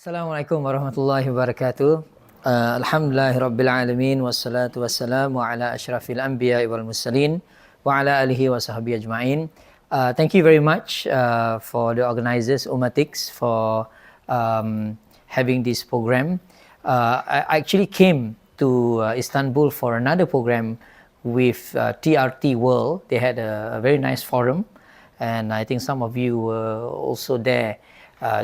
Assalamualaikum warahmatullahi wabarakatuh. Alhamdulillahi rabbil alamin wassalatu wassalamu ala asyrafil anbiya wal mursalin wa ala alihi wa sahbihi ajma'in. Thank you very much for the organizers Ummatics for having this program. I actually came to Istanbul for another program with TRT World. They had a very nice forum, and I think some of you were also there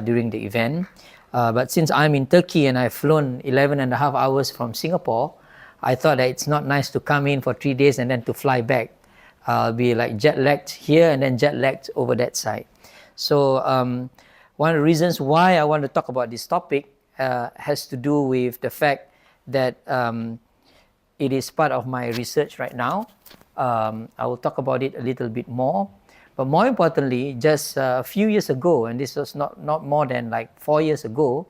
during the event. But since I'm in Turkey and I've flown 11 and a half hours from Singapore, I thought that it's not nice to come in for 3 days and then to fly back. I'll be like jet-lagged here and then jet-lagged over that side. So one of the reasons why I want to talk about this topic has to do with the fact that it is part of my research right now. I will talk about it a little bit more. But more importantly, just a few years ago, and this was not more than like 4 years ago,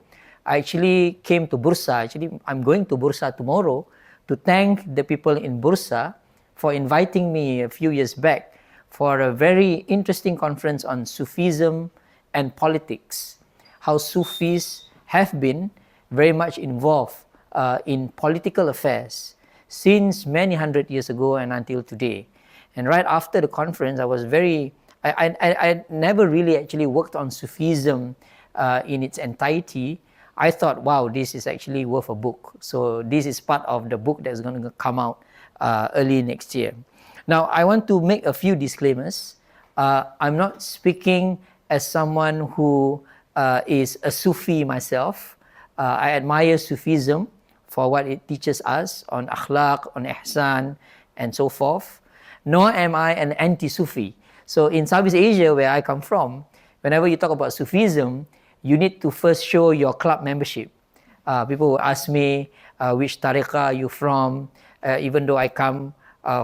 I actually came to Bursa. Actually, I'm going to Bursa tomorrow to thank the people in Bursa for inviting me a few years back for a very interesting conference on Sufism and politics. How Sufis have been very much involved in political affairs since many hundred years ago and until today. And right after the conference, I never really actually worked on Sufism in its entirety. I thought, wow, this is actually worth a book. So this is part of the book that's going to come out early next year. Now, I want to make a few disclaimers. I'm not speaking as someone who is a Sufi myself. I admire Sufism for what it teaches us on akhlaq, on ihsan, and so forth. Nor am I an anti-Sufi. So in Southeast Asia, where I come from, whenever you talk about Sufism, you need to first show your club membership. People will ask me, which tariqah are you from? Even though I come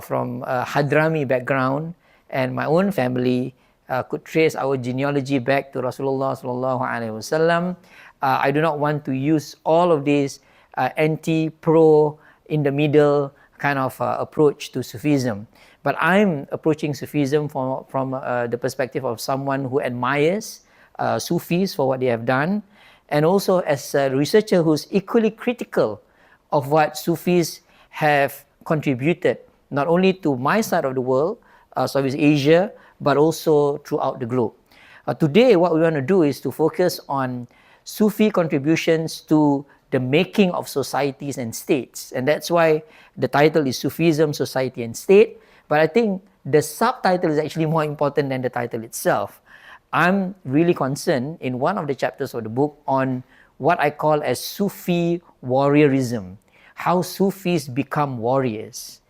from a Hadrami background, and my own family could trace our genealogy back to Rasulullah sallallahu alaihi wasallam. I do not want to use all of this anti-pro, in the middle kind of approach to Sufism. But I'm approaching Sufism from the perspective of someone who admires Sufis for what they have done, and also as a researcher who's equally critical of what Sufis have contributed, not only to my side of the world, Southeast Asia, but also throughout the globe. Today, what we want to do is to focus on Sufi contributions to the making of societies and states. And that's why the title is Sufism, Society and State. But I think the subtitle is actually more important than the title itself. I'm really concerned in one of the chapters of the book on what I call as Sufi warriorism, how Sufis become warriors.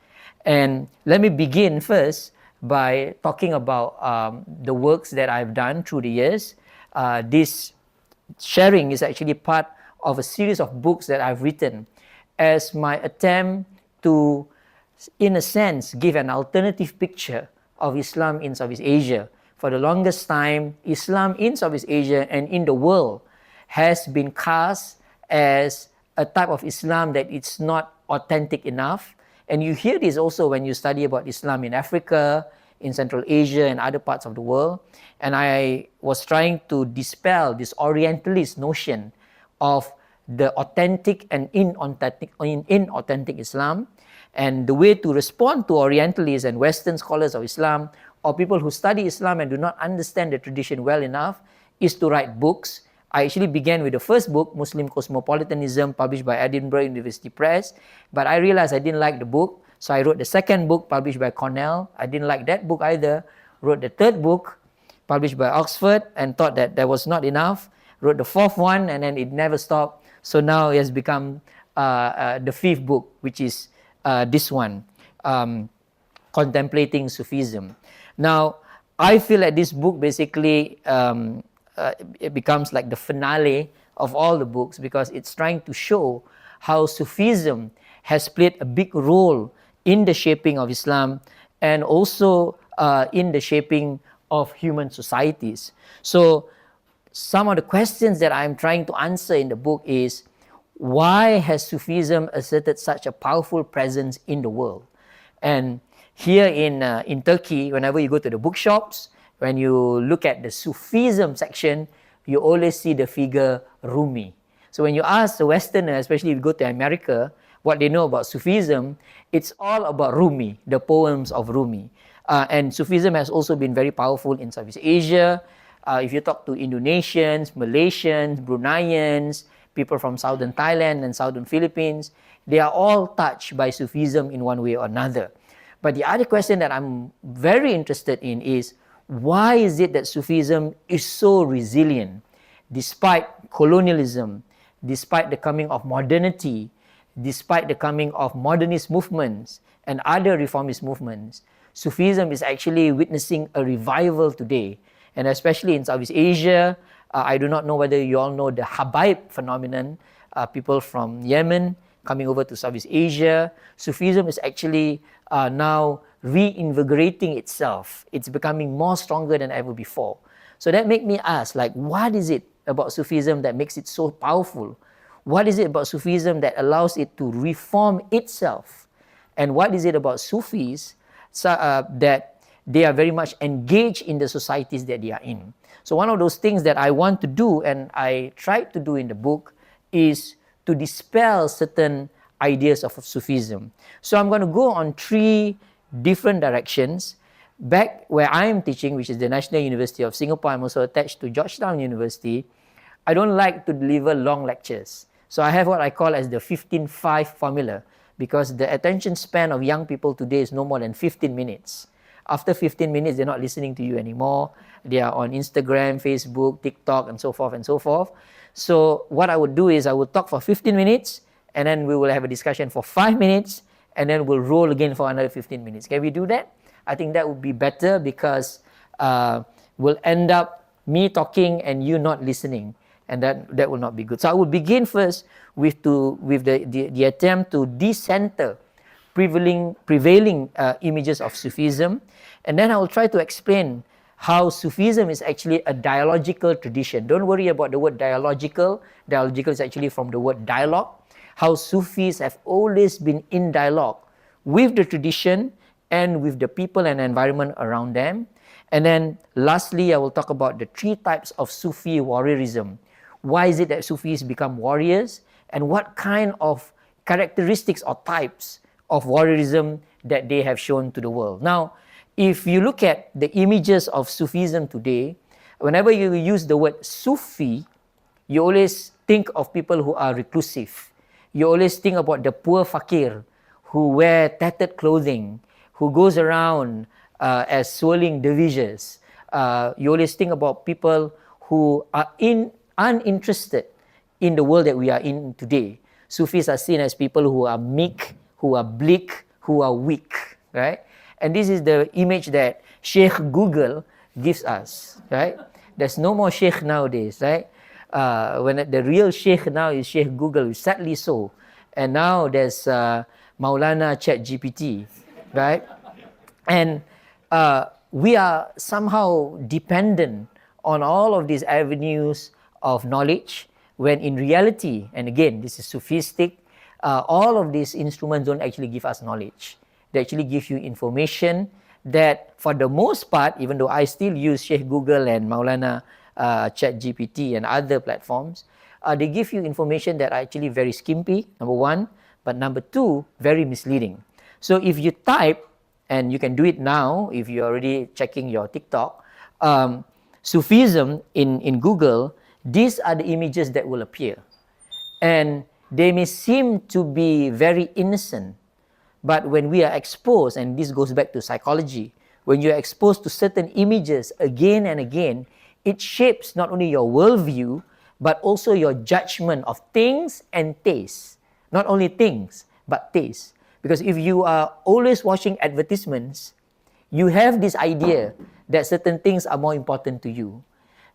And let me begin first by talking about the works that I've done through the years. This sharing is actually part of a series of books that I've written as my attempt to, in a sense, give an alternative picture of Islam in Southeast Asia. For the longest time, Islam in Southeast Asia and in the world has been cast as a type of Islam that it's not authentic enough. And you hear this also when you study about Islam in Africa, in Central Asia and other parts of the world. And I was trying to dispel this Orientalist notion of the authentic and inauthentic Islam. And the way to respond to Orientalists and Western scholars of Islam, or people who study Islam and do not understand the tradition well enough, is to write books. I actually began with the first book, Muslim Cosmopolitanism, published by Edinburgh University Press. But I realized I didn't like the book, so I wrote the second book, published by Cornell. I didn't like that book either. Wrote the third book, published by Oxford, and thought that that was not enough. Wrote the fourth one, and then it never stopped. So now it has become the fifth book, which is this one, Contemplating Sufism. Now, I feel that this book basically it becomes like the finale of all the books, because it's trying to show how Sufism has played a big role in the shaping of Islam and also in the shaping of human societies. So some of the questions that I'm trying to answer in the book is, why has Sufism asserted such a powerful presence in the world? And here in Turkey, whenever you go to the bookshops, when you look at the Sufism section, you always see the figure Rumi. So when you ask a Westerner, especially if you go to America, what they know about Sufism, it's all about Rumi, the poems of Rumi. And Sufism has also been very powerful in Southeast Asia. If you talk to Indonesians, Malaysians, Bruneians, people from southern Thailand and southern Philippines, they are all touched by Sufism in one way or another. But the other question that I'm very interested in is, why is it that Sufism is so resilient despite colonialism, despite the coming of modernity, despite the coming of modernist movements and other reformist movements? Sufism is actually witnessing a revival today, and especially in Southeast Asia. I do not know whether you all know the Habaib phenomenon, people from Yemen coming over to Southeast Asia. Sufism is actually now reinvigorating itself. It's becoming more stronger than ever before. So that made me ask, like, what is it about Sufism that makes it so powerful? What is it about Sufism that allows it to reform itself? And what is it about Sufis that they are very much engaged in the societies that they are in? So one of those things that I want to do, and I tried to do in the book, is to dispel certain ideas of Sufism. So I'm going to go on 3 different directions. Back where I am teaching, which is the National University of Singapore, I'm also attached to Georgetown University. I don't like to deliver long lectures. So I have what I call as the 15-5 formula, because the attention span of young people today is no more than 15 minutes. After 15 minutes, they're not listening to you anymore. They are on Instagram, Facebook, TikTok, and so forth and so forth. So what I would do is I would talk for 15 minutes, and then we will have a discussion for 5 minutes, and then we'll roll again for another 15 minutes. Can we do that? I think that would be better, because we'll end up me talking and you not listening, and that will not be good. So I will begin first with the attempt to decenter prevailing images of Sufism, and then I will try to explain how Sufism is actually a dialogical tradition. Don't worry about the word dialogical. Dialogical is actually from the word dialogue. How Sufis have always been in dialogue with the tradition and with the people and environment around them. And then lastly, I will talk about the 3 types of Sufi warriorism. Why is it that Sufis become warriors, and what kind of characteristics or types of warriorism that they have shown to the world. Now, if you look at the images of Sufism today, whenever you use the word Sufi, you always think of people who are reclusive. You always think about the poor fakir who wear tattered clothing, who goes around as swirling dervishes. You always think about people who are uninterested in the world that we are in today. Sufis are seen as people who are meek, who are bleak, who are weak, right? And this is the image that Sheikh Google gives us, right? There's no more Sheikh nowadays, right? When the real Sheikh now is Sheikh Google, sadly so. And now there's Maulana ChatGPT, right? And we are somehow dependent on all of these avenues of knowledge, when in reality, and again, this is Sufistic, all of these instruments don't actually give us knowledge. They actually give you information that, for the most part, even though I still use Sheikh Google and Maulana ChatGPT and other platforms, they give you information that are actually very skimpy, number 1, but number 2, very misleading. So if you type, and you can do it now if you're already checking your TikTok, Sufism in Google, these are the images that will appear. And they may seem to be very innocent, but when we are exposed, and this goes back to psychology, when you are exposed to certain images again and again, it shapes not only your worldview, but also your judgment of things and tastes. Not only things, but tastes. Because if you are always watching advertisements, you have this idea that certain things are more important to you.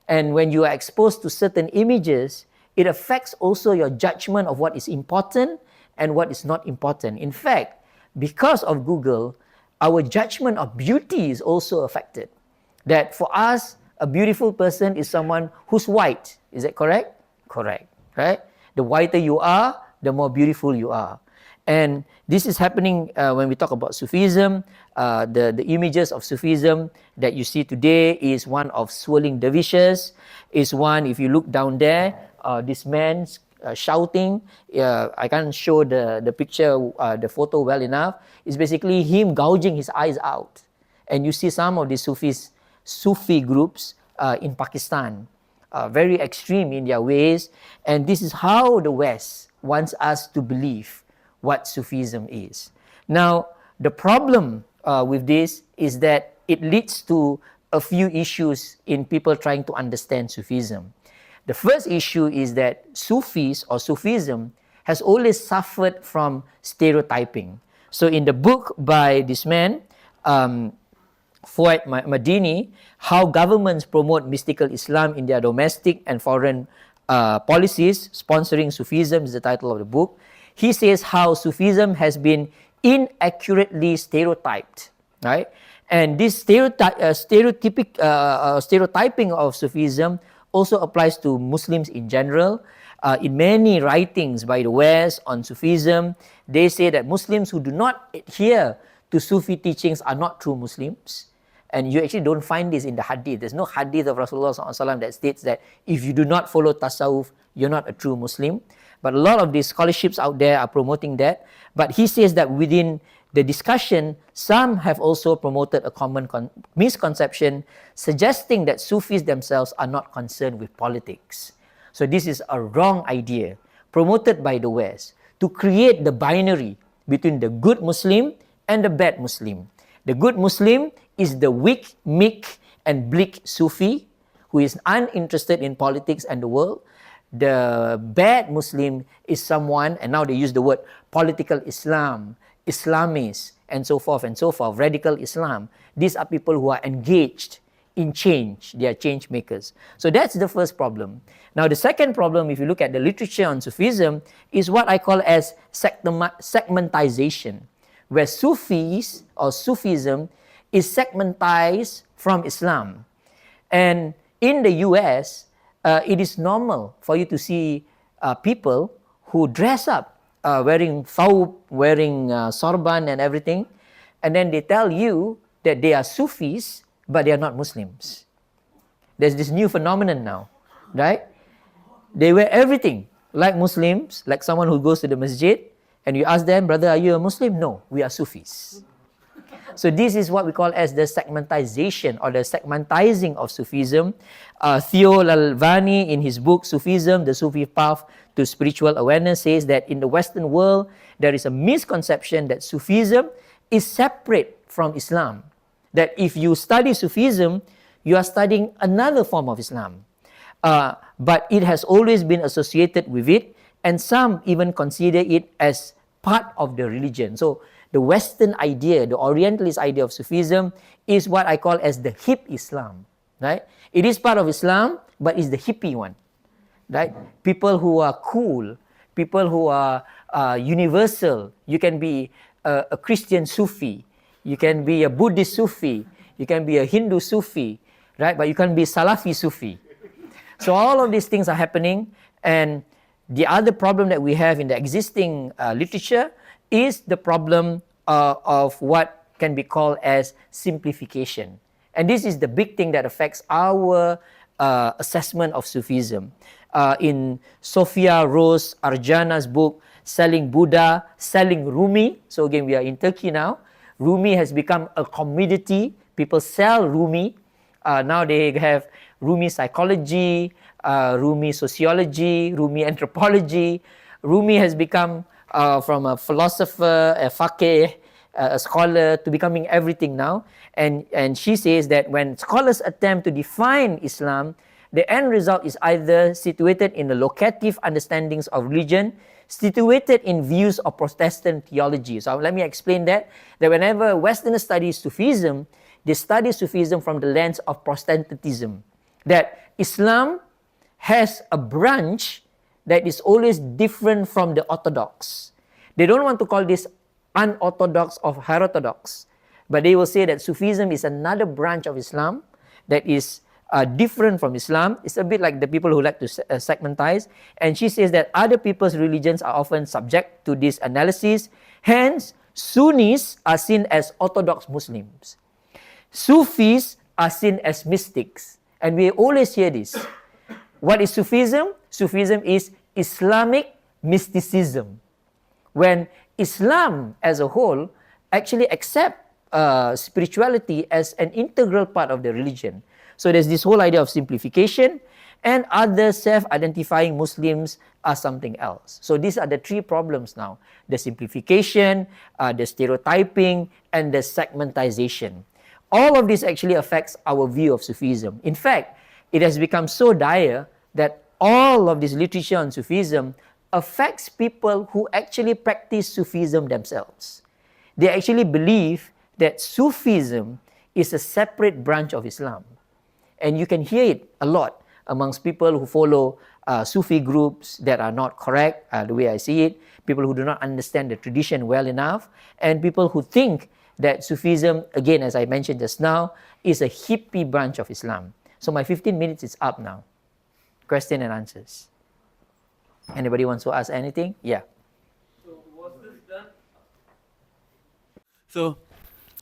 And when you are exposed to certain images, it affects also your judgment of what is important and what is not important. In fact, because of Google, our judgment of beauty is also affected. That for us, a beautiful person is someone who's white. Is that correct? Correct, right? The whiter you are, the more beautiful you are. And this is happening when we talk about Sufism. The images of Sufism that you see today is one of swirling dervishes, is one, if you look down there, this man shouting. I can't show the picture, the photo well enough. It's basically him gouging his eyes out. And you see some of the Sufi groups in Pakistan, very extreme in their ways. And this is how the West wants us to believe what Sufism is. Now, the problem with this is that it leads to a few issues in people trying to understand Sufism. The first issue is that Sufis or Sufism has always suffered from stereotyping. So in the book by this man, Fuad Madini, How Governments Promote Mystical Islam in Their Domestic and Foreign Policies, Sponsoring Sufism is the title of the book. He says how Sufism has been inaccurately stereotyped, right? And this stereotyping of Sufism also applies to Muslims in general. In many writings by the West on Sufism, they say that Muslims who do not adhere to Sufi teachings are not true Muslims. And you actually don't find this in the hadith. There's no hadith of Rasulullah SAW that states that if you do not follow Tassawuf, you're not a true Muslim. But a lot of these scholarships out there are promoting that. But he says that within the discussion, some have also promoted a common misconception suggesting that Sufis themselves are not concerned with politics. So this is a wrong idea promoted by the West to create the binary between the good Muslim and the bad Muslim. The good Muslim is the weak, meek, and bleak Sufi who is uninterested in politics and the world. The bad Muslim is someone, and now they use the word political Islam, Islamists, and so forth, radical Islam. These are people who are engaged in change. They are change makers. So that's the first problem. Now the second problem, if you look at the literature on Sufism, is what I call as segmentization, where Sufis or Sufism is segmentized from Islam. And in the US, it is normal for you to see people who dress up wearing thawb, wearing sorban and everything, and then they tell you that they are Sufis, but they are not Muslims. There's this new phenomenon now, right? They wear everything like Muslims, like someone who goes to the masjid, and you ask them, brother, are you a Muslim? No, we are Sufis. So this is what we call as the segmentization or the segmentizing of Sufism. Theo Lalvani, in his book Sufism, The Sufi Path to Spiritual Awareness, says that in the Western world, there is a misconception that Sufism is separate from Islam. That if you study Sufism, you are studying another form of Islam. But it has always been associated with it, and some even consider it as part of the religion. So the Western idea, the Orientalist idea of Sufism is what I call as the hip Islam, right? It is part of Islam, but it's the hippie one, right? People who are cool, people who are universal. You can be a Christian Sufi, you can be a Buddhist Sufi, you can be a Hindu Sufi, right? But you can be Salafi Sufi. So all of these things are happening, and the other problem that we have in the existing literature is the problem of what can be called as simplification. And this is the big thing that affects our assessment of Sufism. In Sofia Rose Arjana's book, Selling Buddha, Selling Rumi, so again we are in Turkey now, Rumi has become a commodity. People sell Rumi. Now they have Rumi psychology, Rumi sociology, Rumi anthropology. Rumi has become from a philosopher, a faqih, a scholar, to becoming everything now. And she says that when scholars attempt to define Islam, the end result is either situated in the locative understandings of religion, situated in views of Protestant theology. So let me explain that whenever Westerners study Sufism, they study Sufism from the lens of Protestantism. That Islam has a branch that is always different from the orthodox. They don't want to call this unorthodox or heterodox, but they will say that Sufism is another branch of Islam that is different from Islam. It's a bit like the people who like to segmentize. And she says that other people's religions are often subject to this analysis. Hence, Sunnis are seen as orthodox Muslims. Sufis are seen as mystics. And we always hear this. What is Sufism? Sufism is Islamic mysticism, when Islam as a whole actually accept spirituality as an integral part of the religion. So there's this whole idea of simplification, and other self-identifying Muslims are something else. So these are the three problems now: the simplification, the stereotyping, and the segmentization. All of this actually affects our view of Sufism. In fact, it has become so dire that all of this literature on Sufism affects people who actually practice Sufism themselves. They actually believe that Sufism is a separate branch of Islam. And you can hear it a lot amongst people who follow Sufi groups that are not correct, the way I see it, people who do not understand the tradition well enough, and people who think that Sufism, again, as I mentioned just now, is a hippie branch of Islam. So my 15 minutes is up now. Question and answers. Anybody wants to ask anything? Yeah. So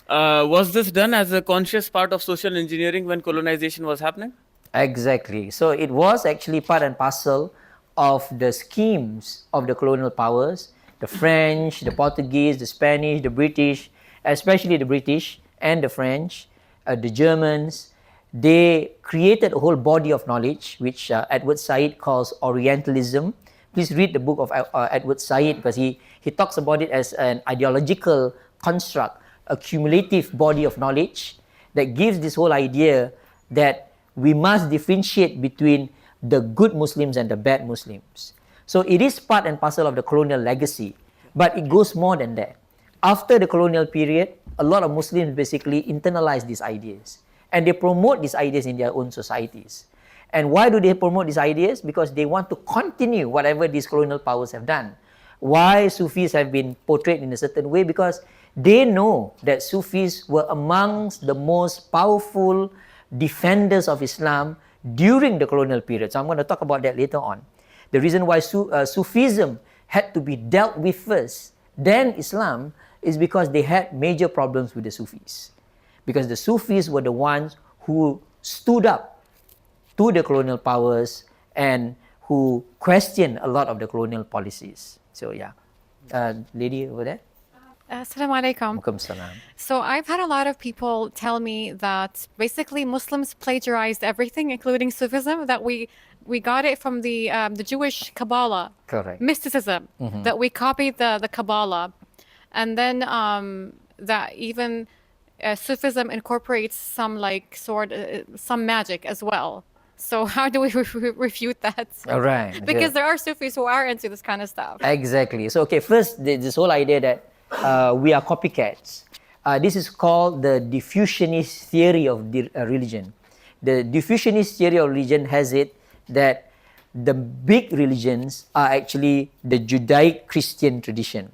was this done as a conscious part of social engineering when colonization was happening? Exactly. So it was actually part and parcel of the schemes of the colonial powers, the French, the Portuguese, the Spanish, the British, especially the British and the French, the Germans. They created a whole body of knowledge, which Edward Said calls Orientalism. Please read the book of Edward Said, because he talks about it as an ideological construct, a cumulative body of knowledge that gives this whole idea that we must differentiate between the good Muslims and the bad Muslims. So it is part and parcel of the colonial legacy, but it goes more than that. After the colonial period, a lot of Muslims basically internalize these ideas, and they promote these ideas in their own societies. And why do they promote these ideas? Because they want to continue whatever these colonial powers have done. Why Sufis have been portrayed in a certain way? Because they know that Sufis were amongst the most powerful defenders of Islam during the colonial period. So I'm going to talk about that later on. The reason why Sufism had to be dealt with first, then Islam, is because they had major problems with the Sufis. Because the Sufis were the ones who stood up to the colonial powers and who questioned a lot of the colonial policies. So yeah, lady over there. Assalamu alaikum. Welcome salam. So I've had a lot of people tell me that basically Muslims plagiarized everything, including Sufism, that we got it from the Jewish Kabbalah, Correct. mysticism, that we copied the Kabbalah, and then that even Sufism incorporates some some magic as well. So how do we refute that? All right. Because there are Sufis who are into this kind of stuff. Exactly. So okay, first this whole idea that we are copycats. This is called the diffusionist theory of religion. The diffusionist theory of religion has it that the big religions are actually the Judaic-Christian tradition,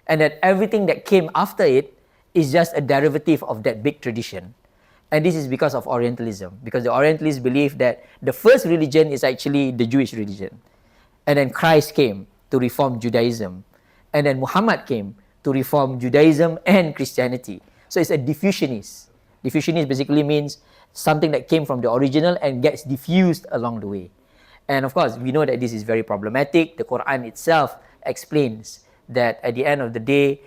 and that everything that came after it is just a derivative of that big tradition. And this is because of Orientalism, because the Orientalists believe that the first religion is actually the Jewish religion, and then Christ came to reform Judaism, and then Muhammad came to reform Judaism and Christianity. So it's a diffusionist. Diffusionist basically means something that came from the original and gets diffused along the way. And of course, we know that this is very problematic. The Quran itself explains that at the end of the day,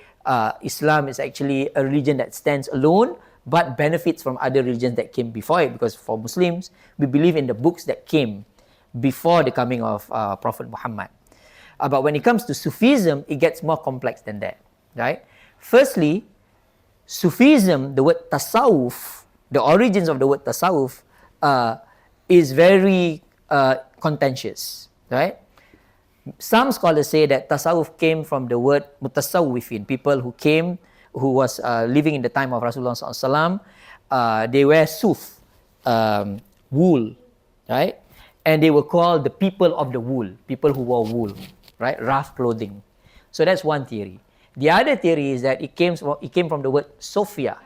Islam is actually a religion that stands alone but benefits from other religions that came before it, because for Muslims, we believe in the books that came before the coming of Prophet Muhammad. But when it comes to Sufism, it gets more complex than that, right? Firstly, Sufism, the word Tassawuf, the origins of the word Tassawuf is very contentious, right? Some scholars say that Tassawuf came from the word mutasawwifin, people who came, who was living in the time of Rasulullah SAW. They wear suf, wool, right? And they were called the people of the wool, people who wore wool, right? Rough clothing. So that's one theory. The other theory is that it came from the word Sophia.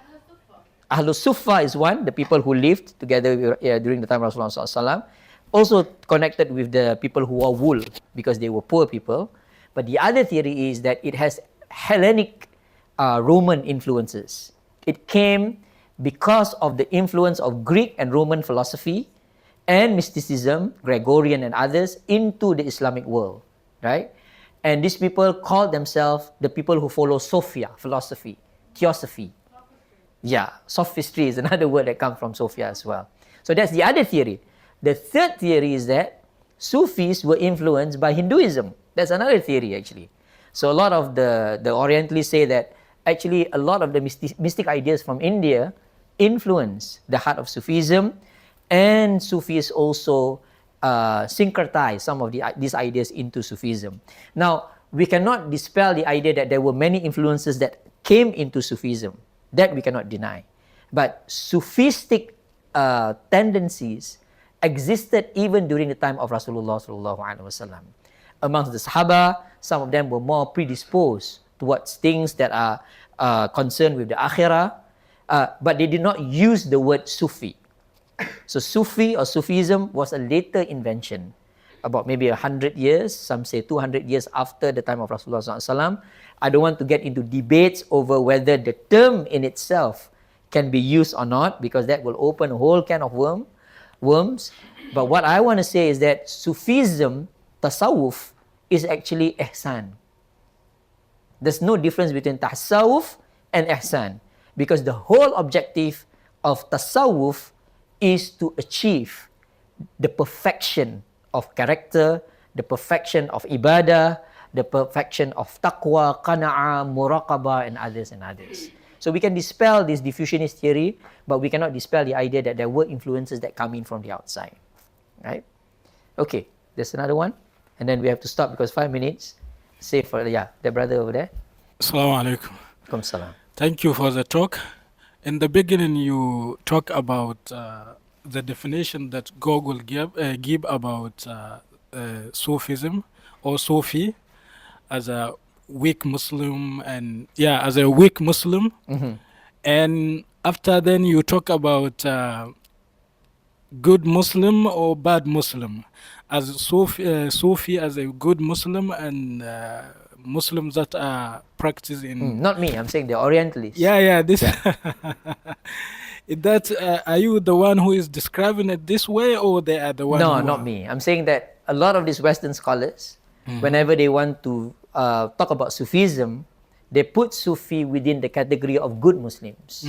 Ahlus Sufa is one, the people who lived together during the time of Rasulullah SAW. Also connected with the people who wore wool because they were poor people. But the other theory is that it has Hellenic Roman influences. It came because of the influence of Greek and Roman philosophy and mysticism, Gregorian and others, into the Islamic world, right? And these people call themselves the people who follow Sophia, philosophy, theosophy. Yeah, sophistry is another word that comes from Sophia as well. So that's the other theory. The third theory is that Sufis were influenced by Hinduism. That's another theory actually. So a lot of the Orientalists say that actually a lot of the mystic ideas from India influence the heart of Sufism, and Sufis also syncretize some of these ideas into Sufism. Now, we cannot dispel the idea that there were many influences that came into Sufism. That we cannot deny. But Sufistic tendencies existed even during the time of Rasulullah sallallahu alaihi wasallam. Amongst the Sahaba, some of them were more predisposed towards things that are concerned with the akhirah, but they did not use the word Sufi. So Sufi or Sufism was a later invention, about maybe 100 years, some say 200 years after the time of Rasulullah sallallahu alaihi wasallam. I don't want to get into debates over whether the term in itself can be used or not, because that will open a whole can of worms. But what I want to say is that Sufism, Tassawuf, is actually ihsan. There's no difference between Tassawuf and ihsan, because the whole objective of Tassawuf is to achieve the perfection of character, the perfection of ibadah, the perfection of taqwa, qana'a, muraqabah, and others and others. So we can dispel this diffusionist theory, but we cannot dispel the idea that there were influences that come in from the outside. Right? Okay, there's another one. And then we have to stop because 5 minutes. Save for, the brother over there. Assalamu alaikum. Alaikum salam. Thank you for the talk. In the beginning, you talk about the definition that Google give about Sufism or Sufi as a weak Muslim, and as a weak Muslim. Mm-hmm. And after then you talk about good Muslim or bad Muslim, as Sufi as a good Muslim, and Muslims that are practicing. Not me, I'm saying the Orientalists. This. Are you the one who is describing it this way, or they are the one? No, not me. I'm saying that a lot of these Western scholars, whenever they want to talk about Sufism, they put Sufi within the category of good Muslims.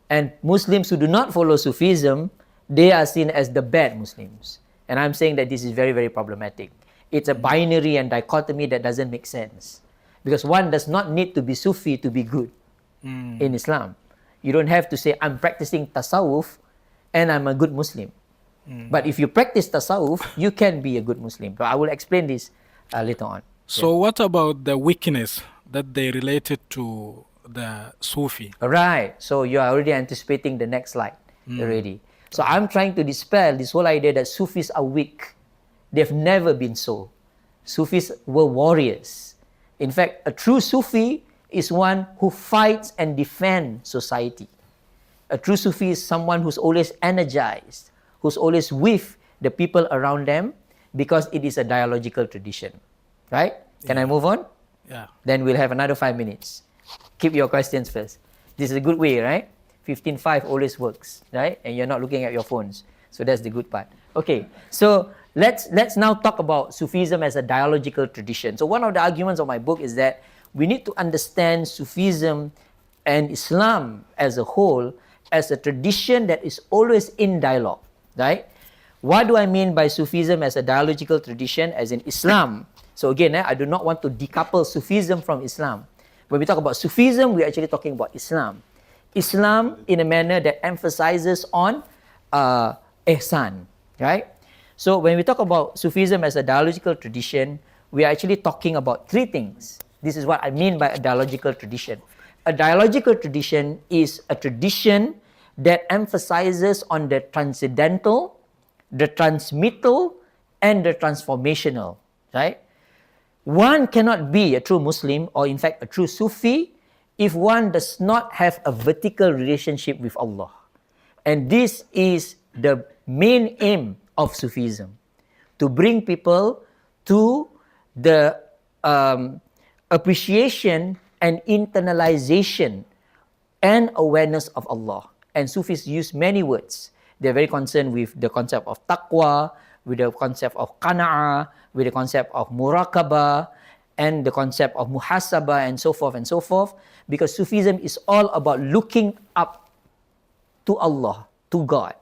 And Muslims who do not follow Sufism, they are seen as the bad Muslims. And I'm saying that this is very, very problematic. It's a binary and dichotomy that doesn't make sense. Because one does not need to be Sufi to be good in Islam. You don't have to say, I'm practicing Tassawuf and I'm a good Muslim. But if you practice Tassawuf, you can be a good Muslim. But I will explain this later on. So what about the weakness that they related to the Sufi? Right. So you are already anticipating the next slide already. So I'm trying to dispel this whole idea that Sufis are weak. They've never been so. Sufis were warriors. In fact, a true Sufi is one who fights and defends society. A true Sufi is someone who's always energized, who's always with the people around them, because it is a dialogical tradition. Right? Can I move on? Yeah. Then we'll have another 5 minutes. Keep your questions first. This is a good way, right? 15:5 always works, right? And you're not looking at your phones. So that's the good part. Okay, so let's now talk about Sufism as a dialogical tradition. So one of the arguments of my book is that we need to understand Sufism and Islam as a whole as a tradition that is always in dialogue, right? What do I mean by Sufism as a dialogical tradition, as in Islam? So again, I do not want to decouple Sufism from Islam. When we talk about Sufism, we're actually talking about Islam. Islam in a manner that emphasizes on ihsan, right? So when we talk about Sufism as a dialogical tradition, we are actually talking about three things. This is what I mean by a dialogical tradition. A dialogical tradition is a tradition that emphasizes on the transcendental, the transmittal, and the transformational, right? One cannot be a true Muslim, or in fact a true Sufi, if one does not have a vertical relationship with Allah. And this is the main aim of Sufism, to bring people to the appreciation and internalization and awareness of Allah. And Sufis use many words They're very concerned with the concept of taqwa, with the concept of qana'ah, with the concept of muraqabah, and the concept of muhasabah, and so forth, because Sufism is all about looking up to Allah, to God,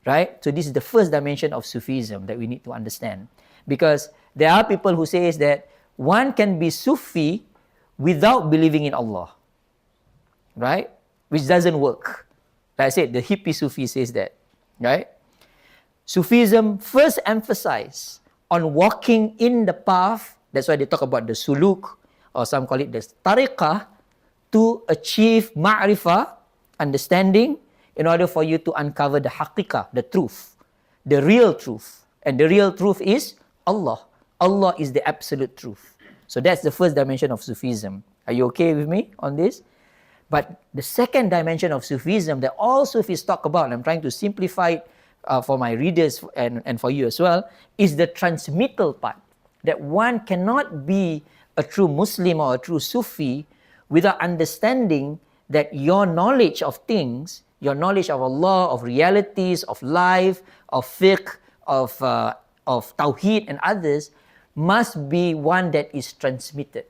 right? So this is the first dimension of Sufism that we need to understand, because there are people who say that one can be Sufi without believing in Allah, right? Which doesn't work. Like I said, the hippie Sufi says that, right? Sufism first emphasizes on walking in the path. That's why they talk about the suluk, or some call it the tariqah, to achieve ma'rifah, understanding, in order for you to uncover the haqiqah, the truth, the real truth. And the real truth is Allah. Allah is the absolute truth. So that's the first dimension of Sufism. Are you okay with me on this? But the second dimension of Sufism that all Sufis talk about, and I'm trying to simplify it for my readers and for you as well, is the transmittal part. That one cannot be a true Muslim or a true Sufi without understanding that your knowledge of things, your knowledge of Allah, of realities, of life, of fiqh, of tawheed and others, must be one that is transmitted.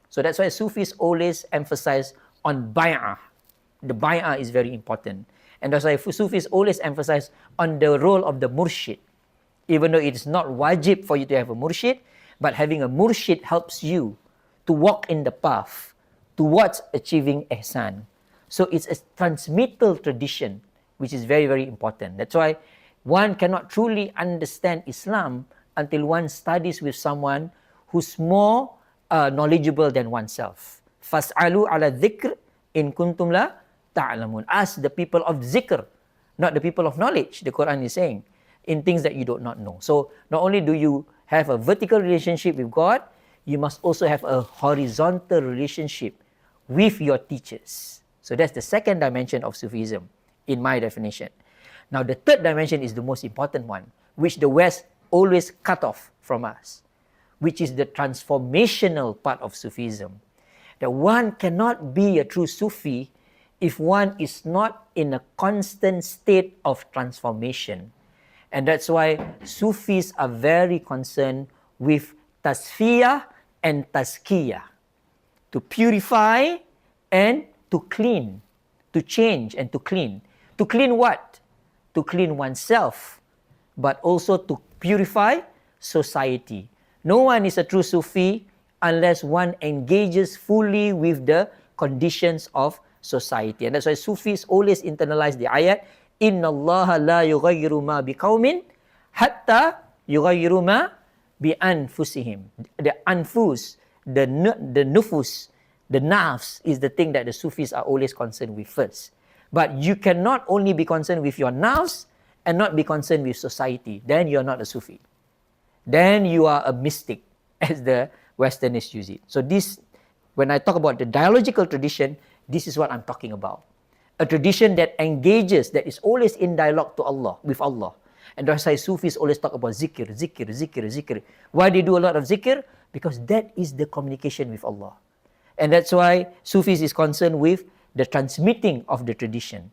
So that's why Sufis always emphasize on bay'ah. The bay'ah is very important. And that's why Sufis always emphasize on the role of the murshid. Even though it is not wajib for you to have a murshid, but having a murshid helps you to walk in the path towards achieving ihsan. So it's a transmittal tradition, which is very, very important. That's why one cannot truly understand Islam until one studies with someone who's more knowledgeable than oneself. Fas'alu ala dhikr in kuntum la ta'lamun. Ask the people of zikr, not the people of knowledge, the Quran is saying, in things that you do not know. So not only do you have a vertical relationship with God, you must also have a horizontal relationship with your teachers. So that's the second dimension of Sufism, in my definition. Now the third dimension is the most important one, which the West always cut off from us, which is the transformational part of Sufism. That one cannot be a true Sufi if one is not in a constant state of transformation. And that's why Sufis are very concerned with tasfiyah and tazkiyah, to purify and to clean, to change and to clean. To clean what? To clean oneself, but also to purify society. No one is a true Sufi unless one engages fully with the conditions of society. And that's why Sufis always internalize the ayat, Inna Allah la yughayyiru ma biqawmin hatta yughayyiru ma bi anfusihim. The anfus, the nufus, the nafs is the thing that the Sufis are always concerned with first. But you cannot only be concerned with your nafs and not be concerned with society. Then you're not a Sufi. Then you are a mystic, as the Westerners use it. So this, when I talk about the dialogical tradition, this is what I'm talking about. A tradition that engages, that is always in dialogue to Allah, with Allah. And that's why Sufis always talk about zikr, zikr, zikr, zikr. Why they do a lot of zikr? Because that is the communication with Allah. And that's why Sufis is concerned with the transmitting of the tradition,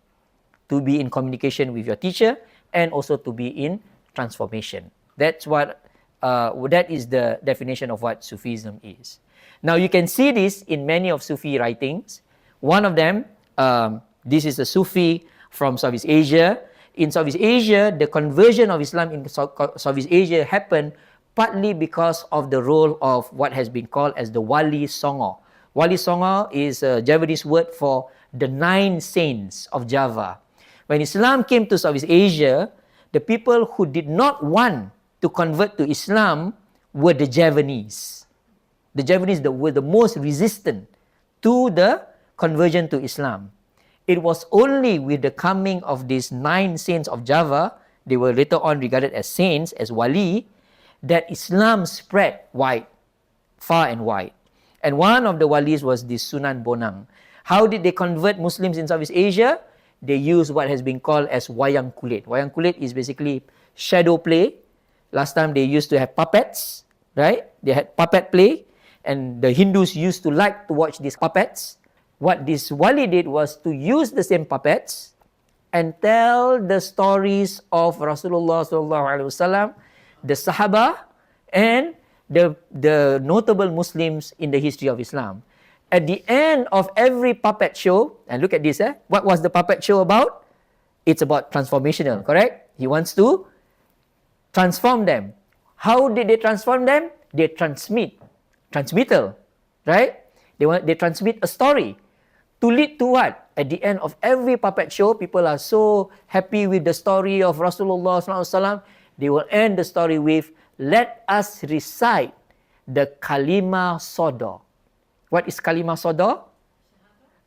to be in communication with your teacher and also to be in transformation. That's what, that is the definition of what Sufism is. Now you can see this in many of Sufi writings. One of them, this is a Sufi from Southeast Asia. In Southeast Asia, the conversion of Islam in Southeast Asia happened partly because of the role of what has been called as the Wali Songo. Wali Songo is a Javanese word for the 9 saints of Java. When Islam came to Southeast Asia, the people who did not want to convert to Islam were the Javanese. The Javanese were the most resistant to the conversion to Islam. It was only with the coming of these 9 saints of Java, they were later on regarded as saints, as wali, that Islam spread wide, far and wide. And one of the walis was this Sunan Bonang. How did they convert Muslims in Southeast Asia? They used what has been called as wayang kulit. Wayang kulit is basically shadow play. Last time they used to have puppets, right? They had puppet play, and the Hindus used to like to watch these puppets. What this wali did was to use the same puppets and tell the stories of Rasulullah sallallahu alaihi wasallam, the Sahaba, and the notable Muslims in the history of Islam. At the end of every puppet show, and look at this, what was the puppet show about? It's about transformational, correct? He wants to transform them. How did they transform them? They transmittal, right? They transmit a story to lead to what? At the end of every puppet show, people are so happy with the story of Rasulullah sallallahu alaihi wasallam. They will end the story with, let us recite the kalima soda. What is kalima soda?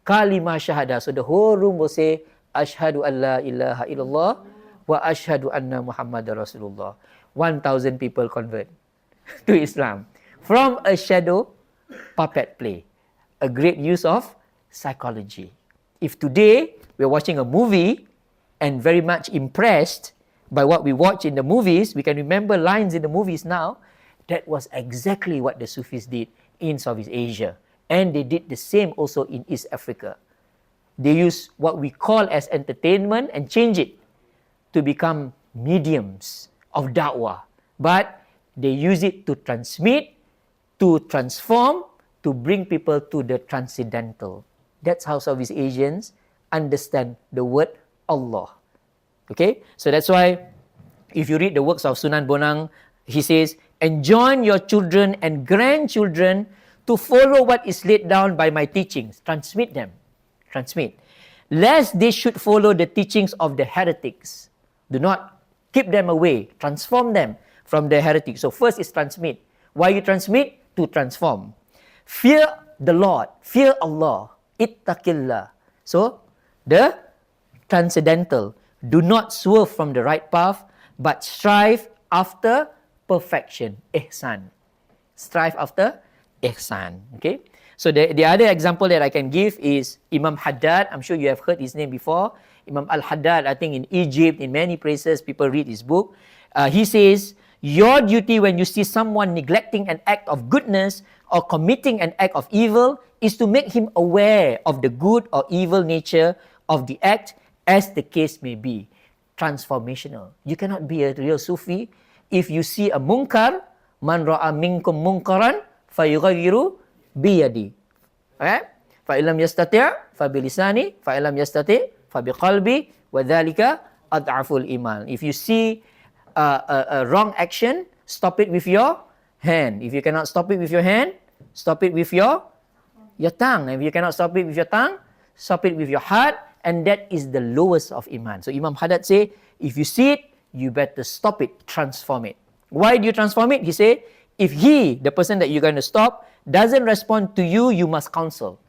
Kalima shahada. So the whole room will say, Ashhadu an la ilaha illallah wa ashhadu anna Muhammadar Rasulullah. 1,000 people convert to Islam from a shadow puppet play. A great use of psychology. If today we're watching a movie and very much impressed by what we watch in the movies, we can remember lines in the movies now. That was exactly what the Sufis did in Southeast Asia. And they did the same also in East Africa. They use what we call as entertainment and change it to become mediums of da'wah. But they use it to transmit, to transform, to bring people to the transcendental. That's how Southeast Asians understand the word Allah. Okay? So that's why if you read the works of Sunan Bonang, he says, enjoin your children and grandchildren to follow what is laid down by my teachings. Transmit them. Transmit. Lest they should follow the teachings of the heretics. Do not keep them away. Transform them from the heretics. So first is transmit. Why you transmit? To transform. Fear the Lord. Fear Allah. Ittaqillah. So, the transcendental. Do not swerve from the right path, but strive after perfection. Ihsan. Strive after ihsan. Okay? So, the other example that I can give is Imam Haddad. I'm sure you have heard his name before. Imam Al-Haddad, I think in Egypt, in many places, people read his book. He says, your duty when you see someone neglecting an act of goodness or committing an act of evil is to make him aware of the good or evil nature of the act as the case may be. Transformational. You cannot be a real Sufi if you see a munkar, man ra'a minkum munkaran fayughayyiru biyadi. Alright? Fa'ilam yastati' fabilisani, fa'ilam yastati' fabiqalbi, wa dhalika ad'aful iman. If you see a wrong action, stop it with your hand. If you cannot stop it with your hand, stop it with your tongue. If you cannot stop it with your tongue, stop it with your heart, and that is the lowest of iman. So Imam Haddad say, if you see it, you better stop it, transform it. Why do you transform it? He say, if he, the person that you're going to stop, doesn't respond to you, you must counsel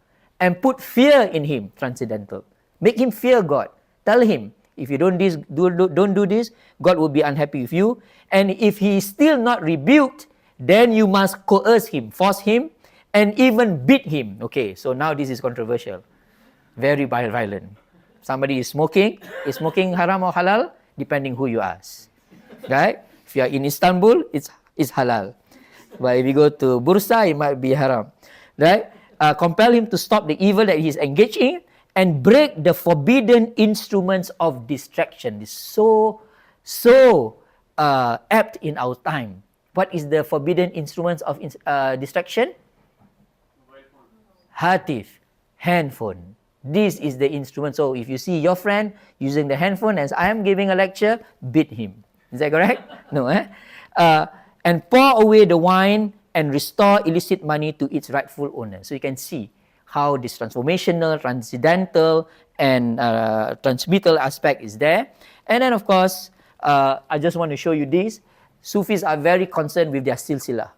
and put fear in him, transcendental. Make him fear God. Tell him, if you don't do this, God will be unhappy with you. And if he is still not rebuked, then you must coerce him, force him, and even beat him. Okay, so now this is controversial. Very violent. Somebody is smoking haram or halal? Depending who you ask. Right? If you are in Istanbul, it's halal. But if you go to Bursa, it might be haram. Right? Compel him to stop the evil that he is engaged in and break the forbidden instruments of distraction. It's so apt in our time. What is the forbidden instruments of distraction? Hatif, handphone. This is the instrument. So if you see your friend using the handphone as I am giving a lecture, beat him. Is that correct? No, and pour away the wine and restore illicit money to its rightful owner. So you can see how this transformational, transcendental, and transmittal aspect is there. And then, of course, I just want to show you this. Sufis are very concerned with their silsila.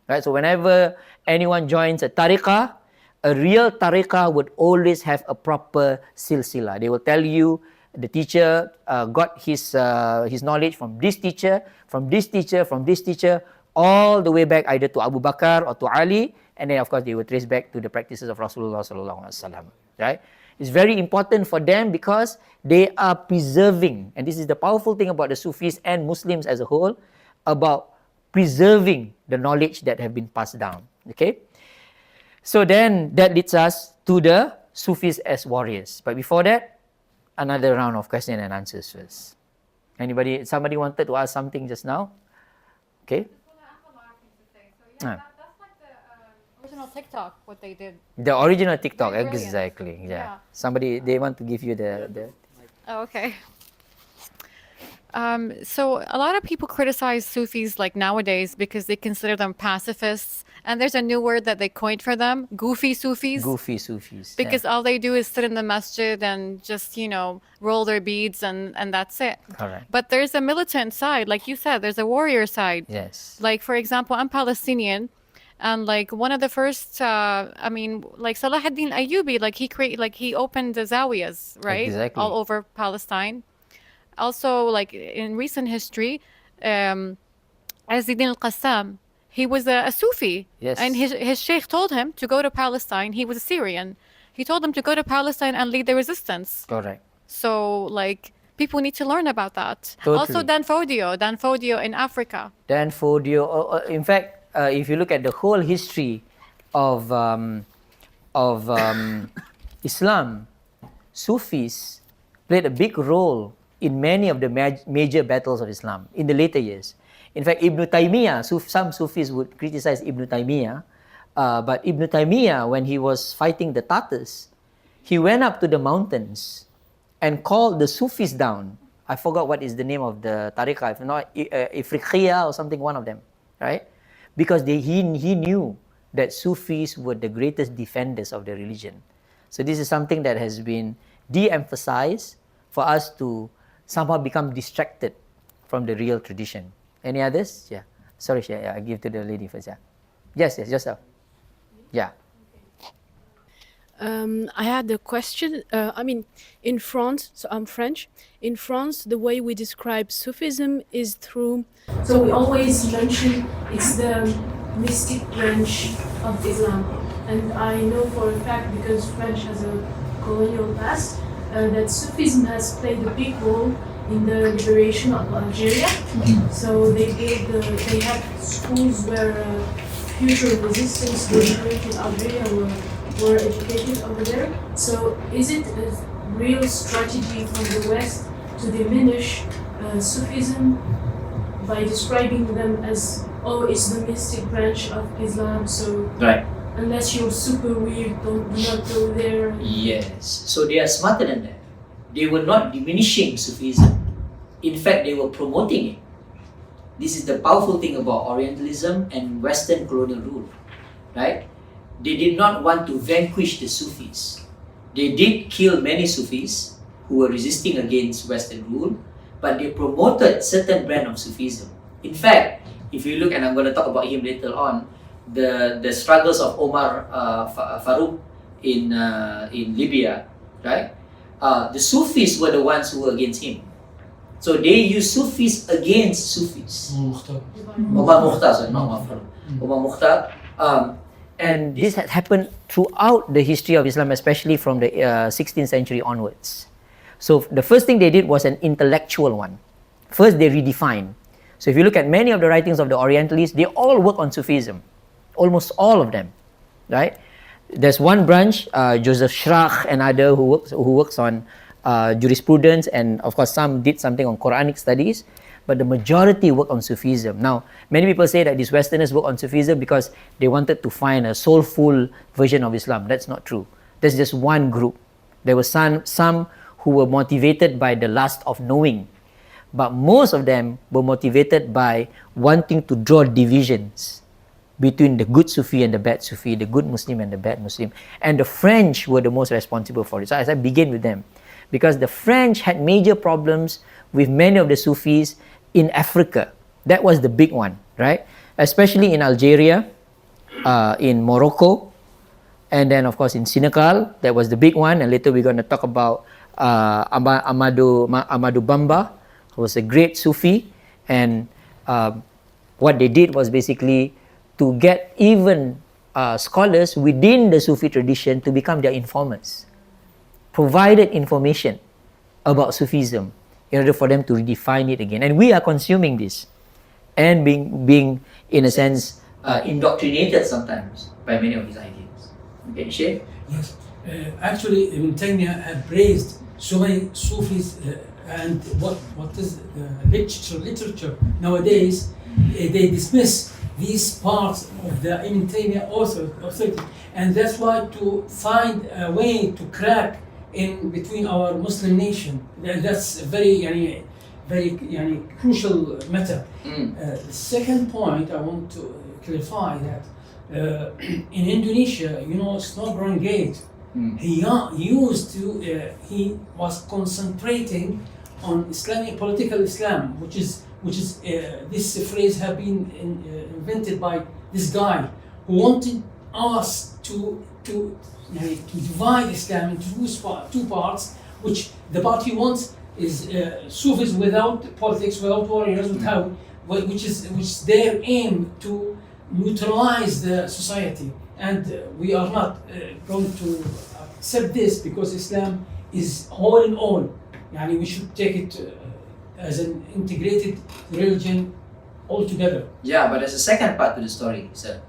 Right? So whenever anyone joins a tariqah, a real tariqah would always have a proper silsila. They will tell you the teacher got his knowledge from this teacher, from this teacher, from this teacher, all the way back either to Abu Bakar or to Ali, and then of course they will trace back to the practices of Rasulullah sallallahu alaihi wasallam. Right? It's very important for them because they are preserving, and this is the powerful thing about the Sufis and Muslims as a whole, about preserving the knowledge that have been passed down. Okay? So then that leads us to the Sufis as warriors. But before that, another round of question and answers first. Somebody wanted to ask something just now? Okay. That's like the original TikTok, what they did. The original TikTok, Very brilliant. exactly. Yeah. Yeah. Somebody, they want to give you the Oh, okay. So a lot of people criticize Sufis like nowadays because they consider them pacifists. And there's a new word that they coined for them, goofy Sufis. goofy Sufis. Because all they do is sit in the masjid and just, roll their beads and that's it. Correct. But there's a militant side, like you said, there's a warrior side. Yes. Like, for example, I'm Palestinian. And like one of the first, like Salahuddin Ayyubi, he opened the zawiyas, right? Exactly. All over Palestine. Also, like in recent history, Azzuddin al-Qassam, he was a Sufi. Yes. And his sheikh told him to go to Palestine. He was a Syrian. He told him to go to Palestine and lead the resistance. Correct. So, like, people need to learn about that. Totally. Also, Dan Fodio in Africa. Dan Fodio. In fact, if you look at the whole history of Islam, Sufis played a big role in many of the major battles of Islam in the later years. In fact, Ibn Taymiyyah, some Sufis would criticize Ibn Taymiyyah, but Ibn Taymiyyah, when he was fighting the Tatars, he went up to the mountains and called the Sufis down. I forgot what is the name of the tariqah, if not Ifriqiya or something, one of them, right? Because he knew that Sufis were the greatest defenders of the religion. So this is something that has been de-emphasized for us to somehow become distracted from the real tradition. Any others? Yeah. Sorry, I give to the lady first. Yeah. Yes, yourself. Yeah. I had a question. In France, so I'm French. In France, the way we describe Sufism is through. So we always mention it's the mystic branch of Islam. And I know for a fact, because French has a colonial past, that Sufism has played a big role in the liberation of Algeria. So they had schools where future resistance to liberated Algeria were educated over there. So is it a real strategy from the West to diminish Sufism by describing them as, it's the mystic branch of Islam, so Right. unless you're super weird, do not go there? Yes. So they are smarter than that. They were not diminishing Sufism. In fact, they were promoting it. This is the powerful thing about Orientalism and Western colonial rule, right? They did not want to vanquish the Sufis. They did kill many Sufis who were resisting against Western rule, but they promoted certain brand of Sufism. In fact, if you look, and I'm going to talk about him later on, the struggles of Omar Farouk in Libya, right? The Sufis were the ones who were against him. So they used Sufis against Sufis. Omar Mukhtar, sorry, not Omar Farouk. Omar Mukhtar. And this had happened throughout the history of Islam, especially from the 16th century onwards. So the first thing they did was an intellectual one. First, they redefined. So if you look at many of the writings of the Orientalists, they all work on Sufism. Almost all of them, right? There's one branch, Joseph Schrach and other who works on jurisprudence, and of course some did something on Quranic studies, but the majority work on Sufism. Now, many people say that these Westerners work on Sufism because they wanted to find a soulful version of Islam. That's not true. There's just one group. There were some who were motivated by the lust of knowing, but most of them were motivated by wanting to draw divisions between the good Sufi and the bad Sufi, the good Muslim and the bad Muslim. And the French were the most responsible for it. So as I begin with them, because the French had major problems with many of the Sufis in Africa. That was the big one, right? Especially in Algeria, in Morocco, and then of course in Senegal. That was the big one. And later we're going to talk about Amadou Bamba, who was a great Sufi. And what they did was basically to get even scholars within the Sufi tradition to become their informers, provided information about Sufism in order for them to redefine it again. And we are consuming this and being in a sense, indoctrinated sometimes by many of these ideas. Okay, Sheikh? Yes. Actually, Ibn Taymiyyah had praised so many Sufis and what is literature nowadays, they dismiss these parts of the Ibn Taymiyyah authority, and that's why to find a way to crack in between our Muslim nation, that's a very crucial matter. The second point I want to clarify that in Indonesia, Snowbrown Gate, he was concentrating on Islamic political Islam, which is this phrase have been invented by this guy who wanted us to divide Islam into two parts, which the part he wants is Sufis without politics, without warriorism, which is their aim to neutralize the society. And we are not going to accept this, because Islam is all in all. We should take it as an integrated religion altogether. Yeah, but there's a second part to the story, sir,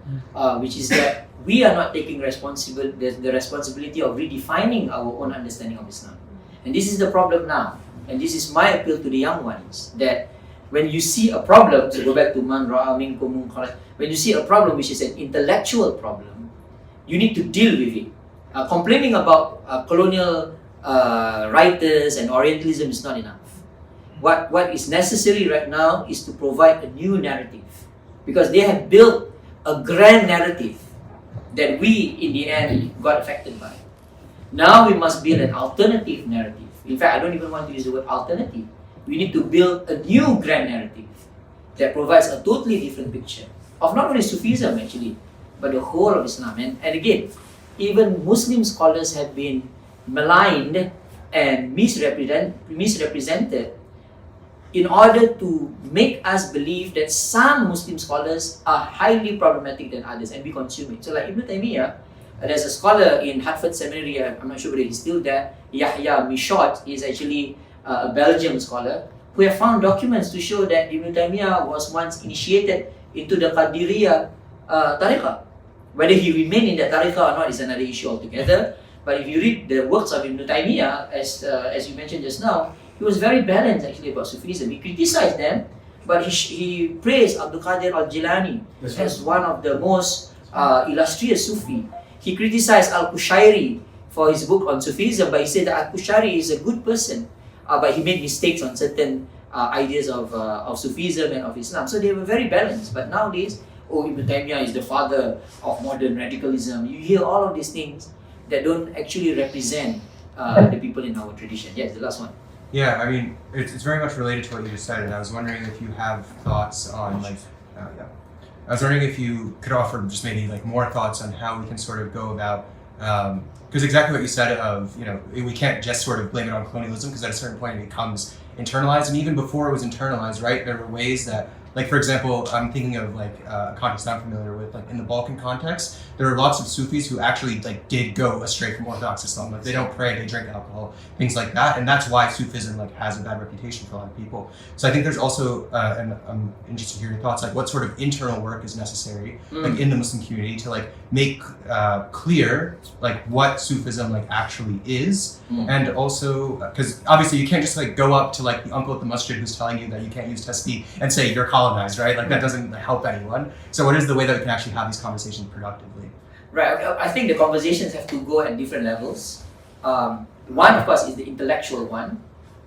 which is that we are not taking the responsibility of redefining our own understanding of Islam. And this is the problem now. And this is my appeal to the young ones, that when you see a problem, so go back to man ra'a minkum munkaran, when you see a problem which is an intellectual problem, you need to deal with it. Complaining about colonial writers and Orientalism is not enough. What is necessary right now is to provide a new narrative, because they have built a grand narrative that we, in the end, got affected by. Now we must build an alternative narrative. In fact, I don't even want to use the word alternative. We need to build a new grand narrative that provides a totally different picture of not only Sufism actually, but the whole of Islam. And again, even Muslim scholars have been maligned and misrepresented in order to make us believe that some Muslim scholars are highly problematic than others, and we consume it. So like Ibn Taymiyyah, there's a scholar in Hartford Seminary, I'm not sure whether he's still there, Yahya Michaud, is actually a Belgian scholar, who have found documents to show that Ibn Taymiyyah was once initiated into the Qadiriyya tariqah. Whether he remained in the tariqah or not is another issue altogether. But if you read the works of Ibn Taymiyyah, as you mentioned just now, he was very balanced actually about Sufism. He criticized them, but he praised Abdul Qadir Al-Jilani as one of the most illustrious Sufi. He criticized Al-Qushairi for his book on Sufism, but he said that Al-Qushairi is a good person, but he made mistakes on certain ideas of Sufism and of Islam. So they were very balanced. But nowadays, Ibn Taymiyyah is the father of modern radicalism. You hear all of these things that don't actually represent the people in our tradition. Yes, the last one. Yeah, I mean, it's very much related to what you just said, and I was wondering if you have thoughts on I was wondering if you could offer just maybe more thoughts on how we can sort of go about, because exactly what you said of, we can't just sort of blame it on colonialism, because at a certain point it becomes internalized, and even before it was internalized, right, there were ways that, for example, I'm thinking of a context I'm familiar with, in the Balkan context, there are lots of Sufis who actually did go astray from Orthodox Islam. They don't pray, they drink alcohol, things like that, and that's why Sufism has a bad reputation for a lot of people. So I think there's also, and I'm interested to hear your thoughts, what sort of internal work is necessary, in the Muslim community to make clear what Sufism actually is, and also because obviously you can't just go up to the uncle at the masjid who's telling you that you can't use tasbih and say you're colonized, right? That doesn't help anyone. So what is the way that we can actually have these conversations productively? Right, I think the conversations have to go at different levels. One, of course, is the intellectual one.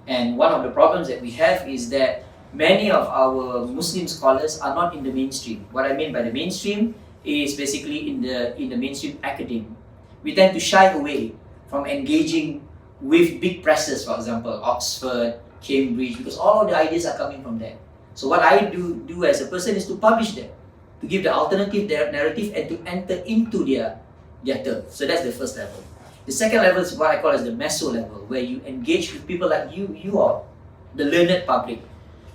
And one of the problems that we have is that many of our Muslim scholars are not in the mainstream. What I mean by the mainstream is basically in the mainstream academia. We tend to shy away from engaging with big presses, for example, Oxford, Cambridge, because all of the ideas are coming from there. So what I do as a person is to publish them, to give the alternative narrative and to enter into their terms. So that's the first level. The second level is what I call as the meso level, where you engage with people like you are, the learned public.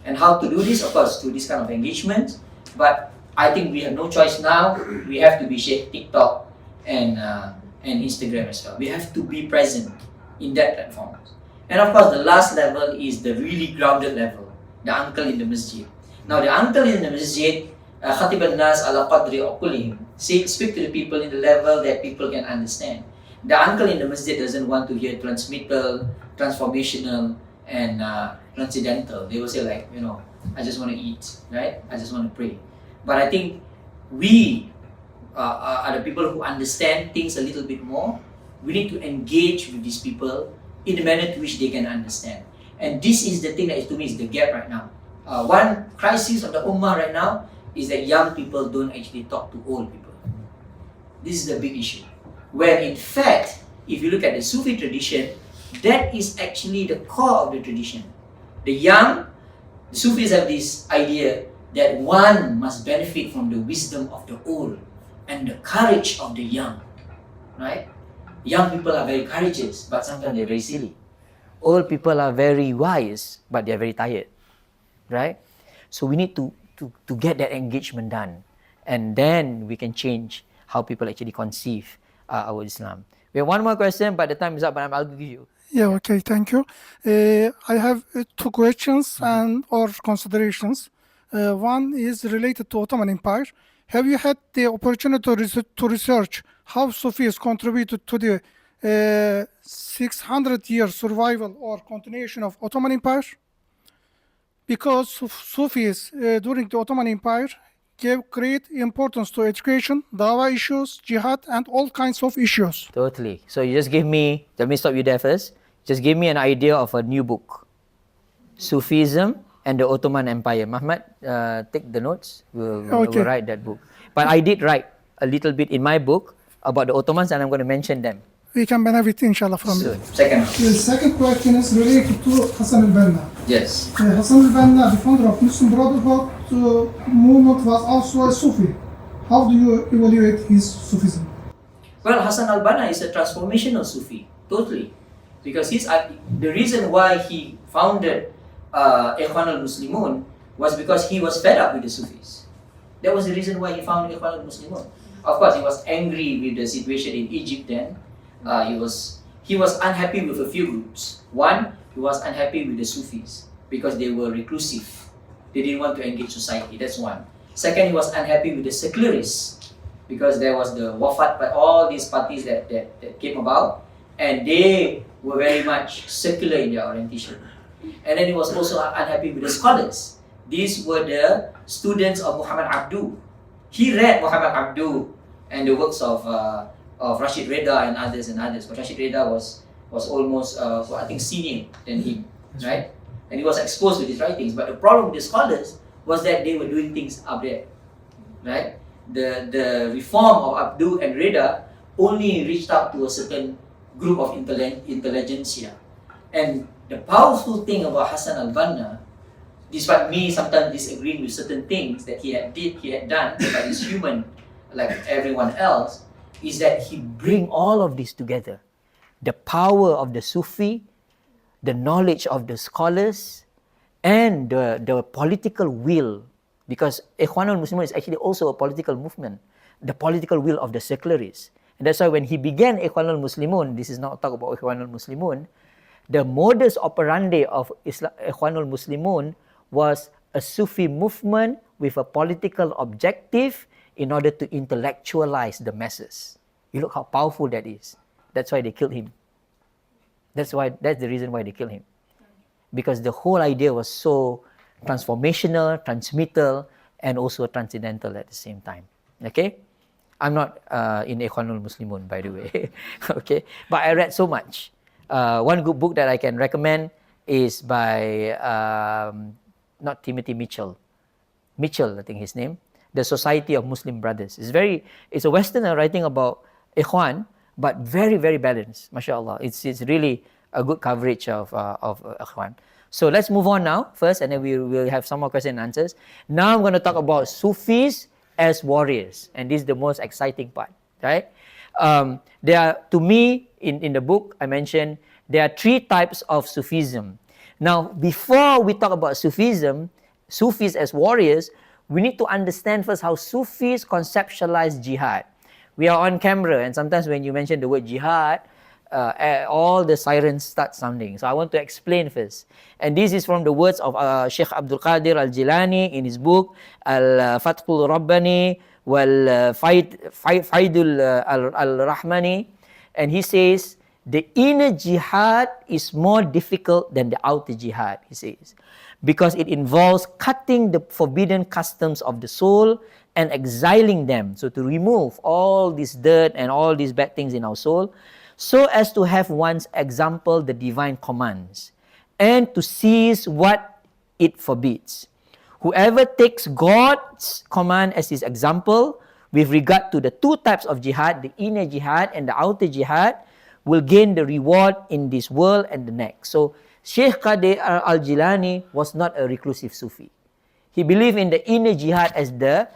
And how to do this, of course, through this kind of engagement. But I think we have no choice now. We have to be TikTok and Instagram as well. We have to be present in that platform. And of course, the last level is the really grounded level, the uncle in the masjid. Now, the uncle in the masjid, khatib al-nas ala qadri uqulihim, speak to the people in the level that people can understand. The uncle in the masjid doesn't want to hear transmittal transformational, and transcendental. They will say like, I just want to eat, right? I just want to pray. But I think we are the people who understand things a little bit more. We need to engage with these people in the manner to which they can understand. And this is the thing that to me is the gap right now. One crisis of the Ummah right now is that young people don't actually talk to old people. This is the big issue. Where in fact, if you look at the Sufi tradition, that is actually the core of the tradition. The Sufis have this idea that one must benefit from the wisdom of the old and the courage of the young, right? Young people are very courageous, but sometimes they're very silly. Old people are very wise, but they're very tired, right? So we need to get that engagement done, and then we can change how people actually conceive our Islam. We have one more question, but the time is up, but I'll give you. Yeah, okay, thank you. I have two questions and or considerations. One is related to Ottoman Empire. Have you had the opportunity to research how Sufis contributed to the 600-year survival or continuation of Ottoman Empire? Because Sufis during the Ottoman Empire gave great importance to education, dawah issues, jihad, and all kinds of issues. Totally. So you just give me, let me stop you there first. Just give me an idea of a new book. Sufism and the Ottoman Empire. Muhammad, take the notes. We'll write that book. But I did write a little bit in my book about the Ottomans, and I'm going to mention them. We can benefit, inshallah, from So, it. second. The second question is related to Hassan al-Banna. Yes. Hassan al-Banna, the founder of Muslim Brotherhood movement, was also a Sufi. How do you evaluate his Sufism? Well, Hassan al-Banna is a transformational Sufi, totally. Because the reason why he founded Ikhwan al-Muslimun was because he was fed up with the Sufis. That was the reason why he founded Ikhwan al-Muslimun. Of course, he was angry with the situation in Egypt then. He was unhappy with a few groups. One, he was unhappy with the Sufis because they were reclusive. They didn't want to engage society. That's one. Second, he was unhappy with the secularists because there was the Wafat, but all these parties that came about, and they were very much secular in their orientation. And then he was also unhappy with the scholars. These were the students of Muhammad Abdu. He read Muhammad Abdu and the works of Rashid Reda and others. But Rashid Reda was almost, I think, senior than him, right? And he was exposed to his writings. But the problem with the scholars was that they were doing things up there, right? The reform of Abdu and Reda only reached out to a certain group of intelligentsia. And the powerful thing about Hassan al-Banna, despite me sometimes disagreeing with certain things that he had done, but he's human like everyone else, is that he bring all of this together. The power of the Sufi, the knowledge of the scholars, and the political will, because Ikhwan al-Muslimun is actually also a political movement, the political will of the secularists. And that's why when he began Ikhwan al-Muslimun, this is not talk about Ikhwan al-Muslimun, the modus operandi of Ikhwan al-Muslimun was a Sufi movement with a political objective in order to intellectualize the masses. You look how powerful that is. That's why they killed him. That's the reason why they killed him. Because the whole idea was so transformational, transmittal, and also transcendental at the same time. Okay? I'm not in Ikhwanul Muslimun, by the way. Okay? But I read so much. One good book that I can recommend is by not Timothy Mitchell, I think his name, The Society of Muslim Brothers. It's a Westerner writing about Ikhwan, but very, very balanced, mashallah. It's really a good coverage of Ikhwan. So let's move on now first, and then we will have some more questions and answers. Now I'm going to talk about Sufis as warriors, and this is the most exciting part, right? There are, to me, in the book I mentioned, there are three types of Sufism. Now, before we talk about Sufism, Sufis as warriors, we need to understand first how Sufis conceptualize jihad. We are on camera, and sometimes when you mention the word jihad, all the sirens start sounding. So I want to explain first. And this is from the words of Sheikh Abdul Qadir Al-Jilani in his book Al-Fathul Rabbani wal Faidul Al-Rahmani. And he says, the inner jihad is more difficult than the outer jihad, he says, because it involves cutting the forbidden customs of the soul and exiling them. So to remove all this dirt and all these bad things in our soul, so as to have one's example the divine commands, and to seize what it forbids. Whoever takes God's command as his example with regard to the two types of jihad, the inner jihad and the outer jihad, will gain the reward in this world and the next. So Sheikh Qadir Al-Jilani was not a reclusive Sufi. He believed in the inner jihad as the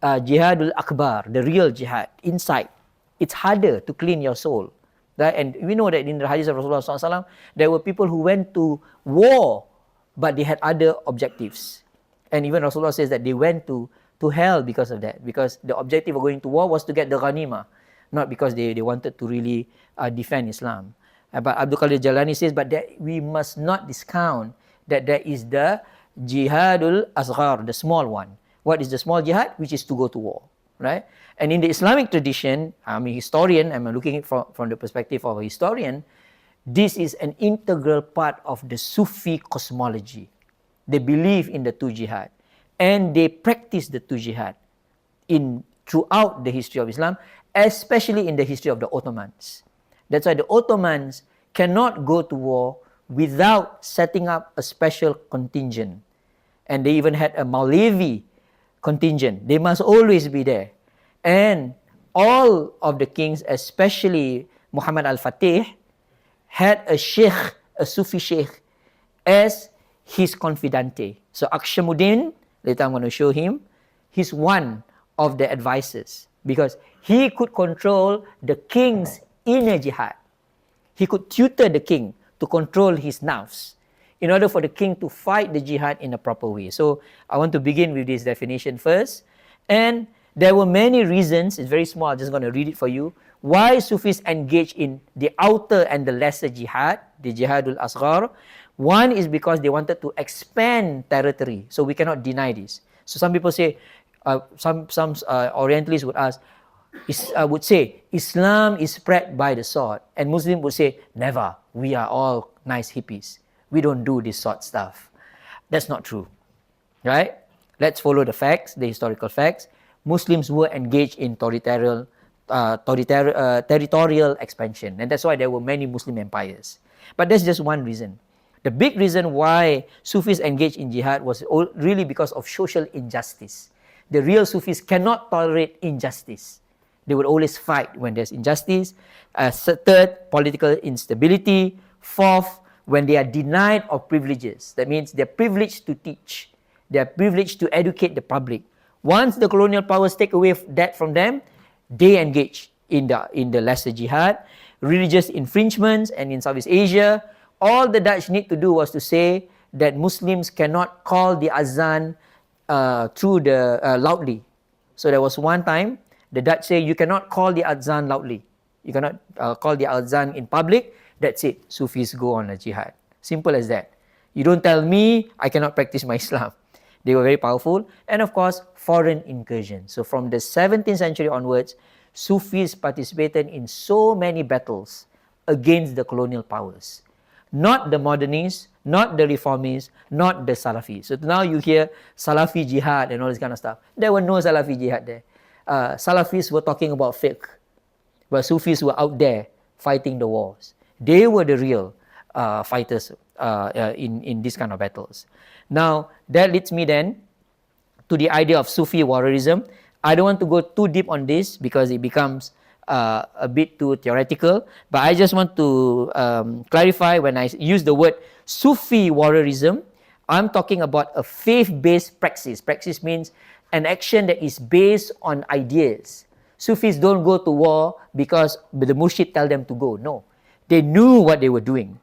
jihadul akbar, the real jihad, inside. It's harder to clean your soul. Right? And we know that in the hadith of Rasulullah SAW, there were people who went to war, but they had other objectives. And even Rasulullah says that they went to hell because of that, because the objective of going to war was to get the ghanimah, not because they wanted to really defend Islam. But Abdul Qadir Jalani says, but that we must not discount that there is the jihadul asghar, the small one. What is the small jihad? Which is to go to war, right? And in the Islamic tradition, I'm a historian, I'm looking at it from the perspective of a historian, this is an integral part of the Sufi cosmology. They believe in the two jihad, and they practice the two jihad throughout the history of Islam, especially in the history of the Ottomans. That's why the Ottomans cannot go to war without setting up a special contingent. And they even had a Maulevi contingent. They must always be there. And all of the kings, especially Muhammad al-Fatih, had a sheikh, a Sufi sheikh, as his confidante. So Akshamuddin, later I'm going to show him, he's one of the advisors because he could control the king's inner jihad. He could tutor the king to control his nafs in order for the king to fight the jihad in a proper way. So I want to begin with this definition first. And there were many reasons, it's very small, I'm just going to read it for you, why Sufis engage in the outer and the lesser jihad, the jihadul asghar. One is because they wanted to expand territory. So we cannot deny this. So some people say, some Orientalists would say, Islam is spread by the sword. And Muslims would say, never, we are all nice hippies. We don't do this sword stuff. That's not true, right? Let's follow the facts, the historical facts. Muslims were engaged in territorial expansion. And that's why there were many Muslim empires. But that's just one reason. The big reason why Sufis engaged in jihad was really because of social injustice. The real Sufis cannot tolerate injustice. They would always fight when there's injustice. Third, political instability. Fourth, when they are denied of privileges. That means they're privileged to teach. They're privileged to educate the public. Once the colonial powers take away that from them, they engage in the lesser jihad. Religious infringements, and in Southeast Asia, all the Dutch need to do was to say that Muslims cannot call the azan loudly. So there was one time, the Dutch say you cannot call the azan loudly. You cannot call the azan in public. That's it. Sufis go on a jihad. Simple as that. You don't tell me I cannot practice my Islam. They were very powerful. And of course, foreign incursion. So from the 17th century onwards, Sufis participated in so many battles against the colonial powers. Not the modernists, not the reformists, not the Salafis. So now you hear Salafi jihad and all this kind of stuff. There were no Salafi jihad there. Salafis were talking about fiqh, but Sufis were out there fighting the wars. They were the real fighters in these kind of battles. Now, that leads me then to the idea of Sufi warriorism. I don't want to go too deep on this because it becomes a bit too theoretical, but I just want to clarify when I use the word Sufi warriorism, I'm talking about a faith-based praxis. Praxis means an action that is based on ideas. Sufis don't go to war because the murshid tell them to go. No. They knew what they were doing.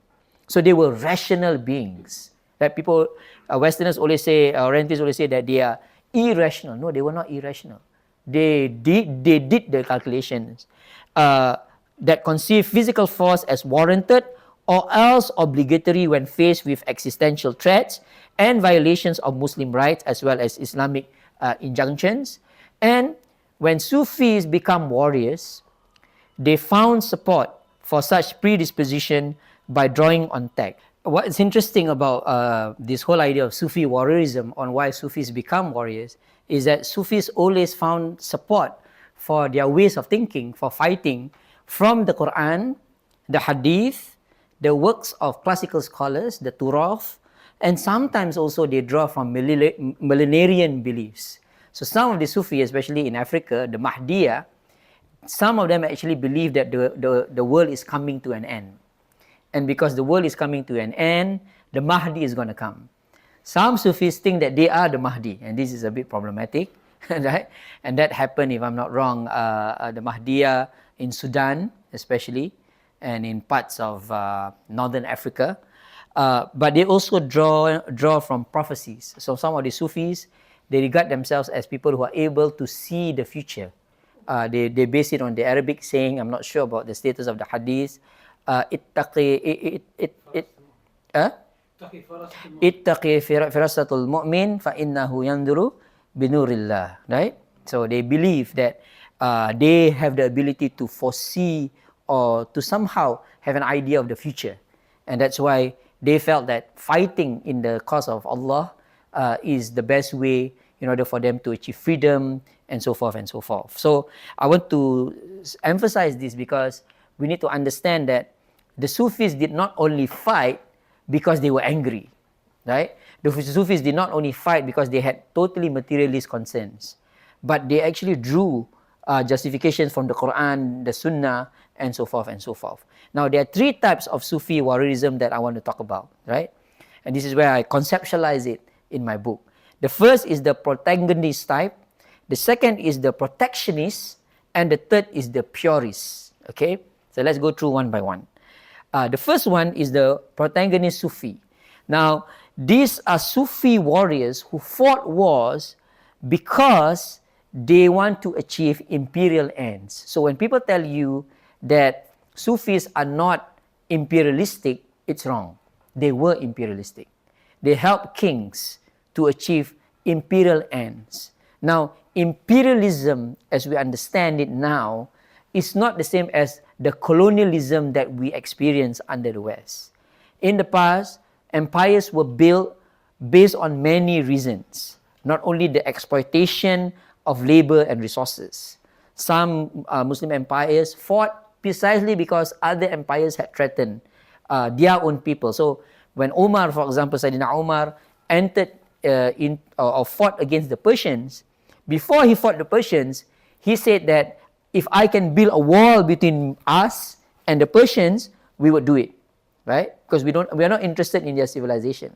So they were rational beings. That people, Westerners always say, Orientalists always say that they are irrational. No, they were not irrational. They did the calculations that conceive physical force as warranted or else obligatory when faced with existential threats and violations of Muslim rights as well as Islamic injunctions. And when Sufis become warriors, they found support for such predisposition by drawing on text. What is interesting about this whole idea of Sufi warriorism, on why Sufis become warriors, is that Sufis always found support for their ways of thinking, for fighting, from the Quran, the Hadith, the works of classical scholars, the Turath, and sometimes also they draw from millenarian beliefs. So some of the Sufi, especially in Africa, the Mahdiya, some of them actually believe that the world is coming to an end. And because the world is coming to an end, the Mahdi is going to come. Some Sufis think that they are the Mahdi, and this is a bit problematic, right? And that happened, if I'm not wrong, the Mahdiya in Sudan, especially, and in parts of northern Africa. But they also draw from prophecies. So some of the Sufis, they regard themselves as people who are able to see the future. They base it on the Arabic saying, I'm not sure about the status of the Hadith, ittaqi firasatul mu'min fa innahu yanduru binurillah, right? So they believe that they have the ability to foresee or to somehow have an idea of the future. And that's why they felt that fighting in the cause of Allah is the best way in order for them to achieve freedom and so forth and so forth. So I want to emphasize this because we need to understand that the Sufis did not only fight because they were angry, right? The Sufis did not only fight because they had totally materialist concerns, but they actually drew justifications from the Quran, the Sunnah, and so forth and so forth. Now, there are three types of Sufi warriorism that I want to talk about, right? And this is where I conceptualize it in my book. The first is the protagonist type, the second is the protectionist, and the third is the purist, okay? So let's go through one by one. The first one is the protagonist Sufi. Now, these are Sufi warriors who fought wars because they want to achieve imperial ends. So when people tell you that Sufis are not imperialistic, it's wrong. They were imperialistic. They helped kings to achieve imperial ends. Now, imperialism, as we understand it now, is not the same as the colonialism that we experience under the West. In the past, empires were built based on many reasons, not only the exploitation of labor and resources. Some Muslim empires fought precisely because other empires had threatened their own people. So when Omar, for example, Sayyidina Omar entered or fought against the Persians, before he fought the Persians, he said that if I can build a wall between us and the Persians, we would do it, right? Because we are not interested in their civilization.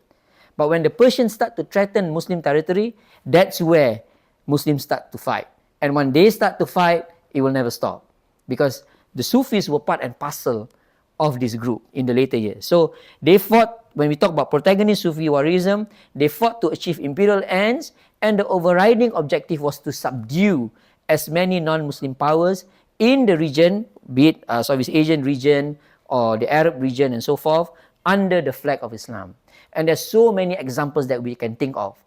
But when the Persians start to threaten Muslim territory, that's where Muslims start to fight. And when they start to fight, it will never stop. Because the Sufis were part and parcel of this group in the later years. So they fought, when we talk about protagonist Sufi warriorism, they fought to achieve imperial ends, and the overriding objective was to subdue as many non-Muslim powers in the region, be it Southeast Asian region or the Arab region and so forth, under the flag of Islam. And there's so many examples that we can think of.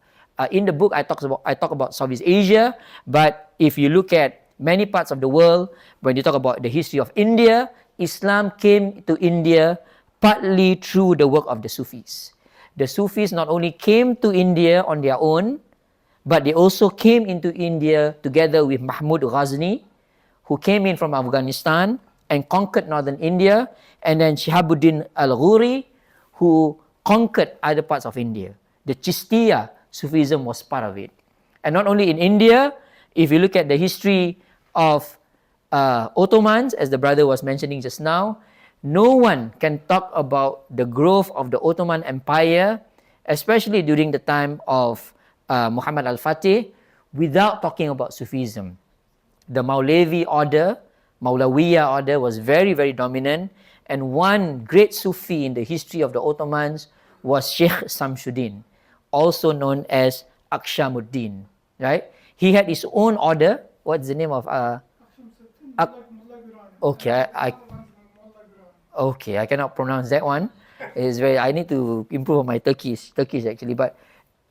In the book, I talk about Southeast Asia, but if you look at many parts of the world, when you talk about the history of India, Islam came to India partly through the work of the Sufis. The Sufis not only came to India on their own, but they also came into India together with Mahmud Ghazni, who came in from Afghanistan and conquered northern India, and then Shihabuddin al-Ghuri, who conquered other parts of India. The Chishtiya Sufism was part of it. And not only in India, if you look at the history of Ottomans, as the brother was mentioning just now, no one can talk about the growth of the Ottoman Empire, especially during the time of Muhammad al-Fatih, without talking about Sufism. The Mawlavi order, Mawlawiya order, was very, very dominant, and one great Sufi in the history of the Ottomans was Sheikh Samshuddin, also known as Akshamuddin, right? He had his own order. What's the name of okay, I cannot pronounce that one. It's very, I need to improve on my Turkish actually. But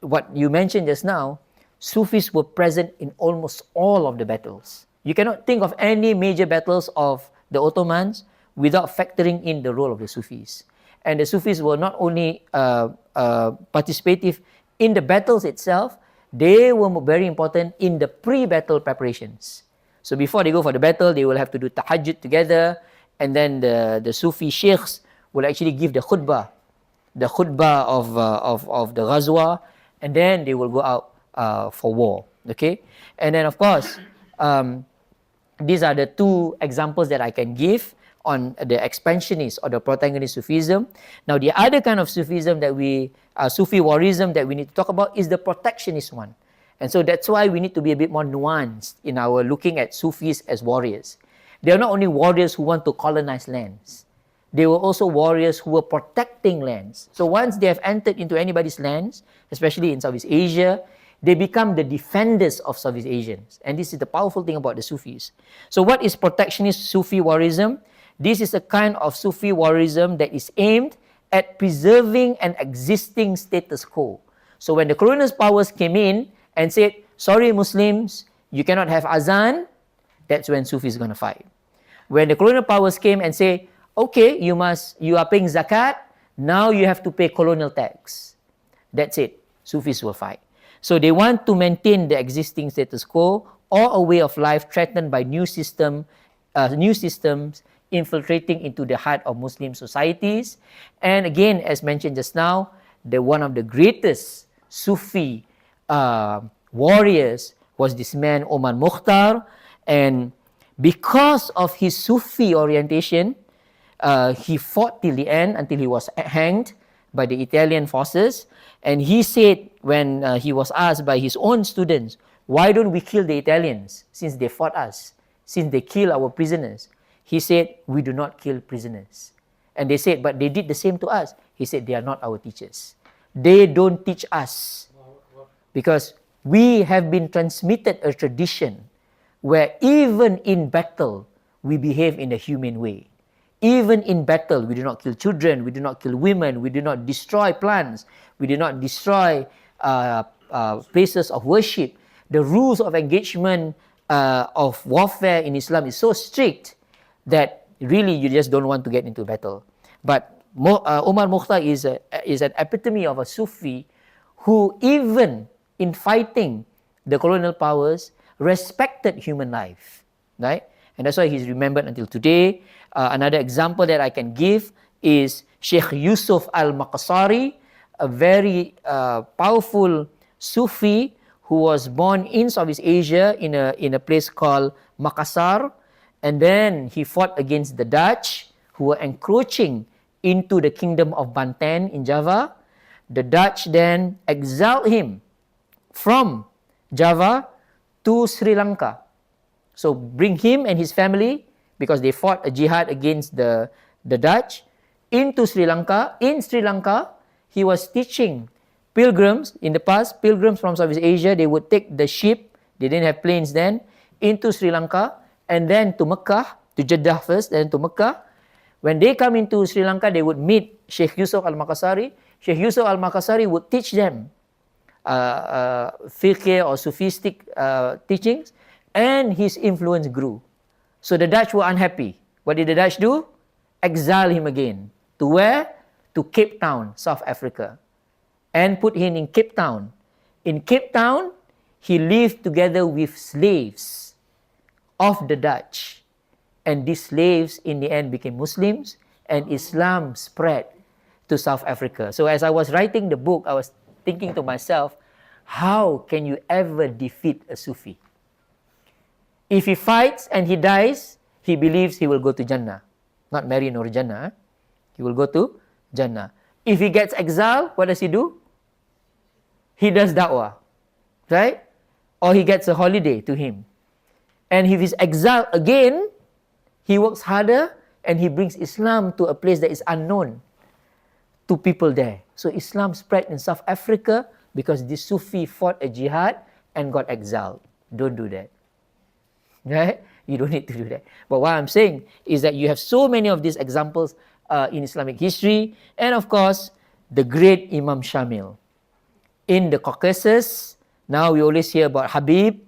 what you mentioned just now, Sufis were present in almost all of the battles. You cannot think of any major battles of the Ottomans without factoring in the role of the Sufis. And the Sufis were not only participative in the battles itself, they were very important in the pre-battle preparations. So before they go for the battle, they will have to do tahajjud together, and then the Sufi sheikhs will actually give the khutbah of the ghazwa, and then they will go out for war. Okay, and then of course, these are the two examples that I can give on the expansionist or the protagonist Sufism. Now, the other kind of Sufism that Sufi Warriorism that we need to talk about is the protectionist one. And so that's why we need to be a bit more nuanced in our looking at Sufis as warriors. They are not only warriors who want to colonize lands. They were also warriors who were protecting lands. So once they have entered into anybody's lands, especially in Southeast Asia, they become the defenders of Southeast Asians. And this is the powerful thing about the Sufis. So what is protectionist Sufi Warriorism? This is a kind of Sufi Warriorism that is aimed at preserving an existing status quo. So when the colonialist powers came in and said, sorry Muslims, you cannot have azan, that's when Sufis are going to fight. When the colonial powers came and say, okay, you are paying zakat, now you have to pay colonial tax. That's it, Sufis will fight. So they want to maintain the existing status quo or a way of life threatened by new systems infiltrating into the heart of Muslim societies. And again, as mentioned just now, one of the greatest Sufi warriors was this man Omar Mukhtar, and because of his Sufi orientation, he fought till the end until he was hanged by the Italian forces. And he said, when he was asked by his own students, why don't we kill the Italians since they fought us, since they kill our prisoners? He said, we do not kill prisoners. And they said, but they did the same to us. He said, they are not our teachers. They don't teach us. Because we have been transmitted a tradition where even in battle, we behave in a humane way. Even in battle, we do not kill children, we do not kill women, we do not destroy plants, we do not destroy places of worship. The rules of engagement of warfare in Islam is so strict that really you just don't want to get into battle. But Omar Mukhtar is an epitome of a Sufi who, even in fighting the colonial powers, respected human life, right? And that's why he's remembered until today. Another example that I can give is Sheikh Yusuf al-Maqasari, a very powerful Sufi who was born in Southeast Asia in a place called Makassar. And then he fought against the Dutch who were encroaching into the kingdom of Banten in Java. The Dutch then exiled him from Java to Sri Lanka. So bring him and his family, because they fought a jihad against the Dutch, into Sri Lanka. In Sri Lanka, he was teaching pilgrims. In the past, pilgrims from Southeast Asia, they would take the ship, they didn't have planes then, into Sri Lanka, and then to Mecca, to Jeddah first, then to Mecca. When they come into Sri Lanka, they would meet Sheikh Yusuf al-Maqasari. Sheikh Yusuf al-Maqasari would teach them fiqh or Sufistic teachings, and his influence grew. So the Dutch were unhappy. What did the Dutch do? Exile him again. To where? To Cape Town, South Africa. And put him in Cape Town. In Cape Town, he lived together with slaves of the Dutch. And these slaves in the end became Muslims, and Islam spread to South Africa. So as I was writing the book, I was thinking to myself, how can you ever defeat a Sufi? If he fights and he dies, he believes he will go to Jannah. Not Mary nor Jannah. He will go to Jannah. If he gets exiled, what does he do? He does da'wah, right? Or he gets a holiday to him. And if he's exiled again, he works harder and he brings Islam to a place that is unknown to people there. So Islam spread in South Africa because this Sufi fought a jihad and got exiled. Don't do that. Right? You don't need to do that. But what I'm saying is that you have so many of these examples in Islamic history, and of course, the great Imam Shamil. In the Caucasus, now we always hear about Habib,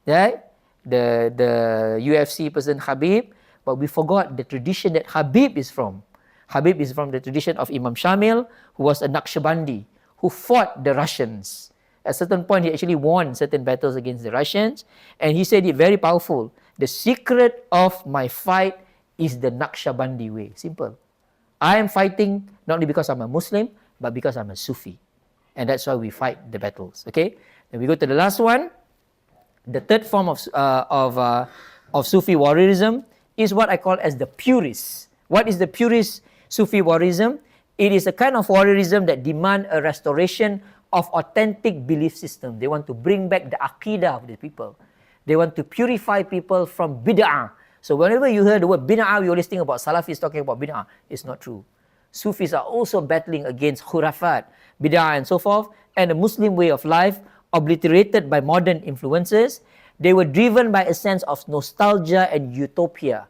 right? The UFC person Habib. but we forgot the tradition that Habib is from. Habib is from the tradition of Imam Shamil, who was a Naqshbandi, who fought the Russians. At a certain point, he actually won certain battles against the Russians, and he said it very powerful. The secret of my fight is the Naqshbandi way. Simple. I am fighting not only because I'm a Muslim, but because I'm a Sufi. And that's why we fight the battles. Okay? Then we go to the last one. The third form of Sufi warriorism is what I call as the purist. What is the purist Sufi warriorism? It is a kind of warriorism that demand a restoration of authentic belief system. They want to bring back the aqidah of the people. They want to purify people from bid'ah. So whenever you hear the word bid'ah, you always think about Salafis talking about bid'ah. It's not true. Sufis are also battling against khurafat, bid'ah and so forth, and the Muslim way of life obliterated by modern influences. They were driven by a sense of nostalgia and utopia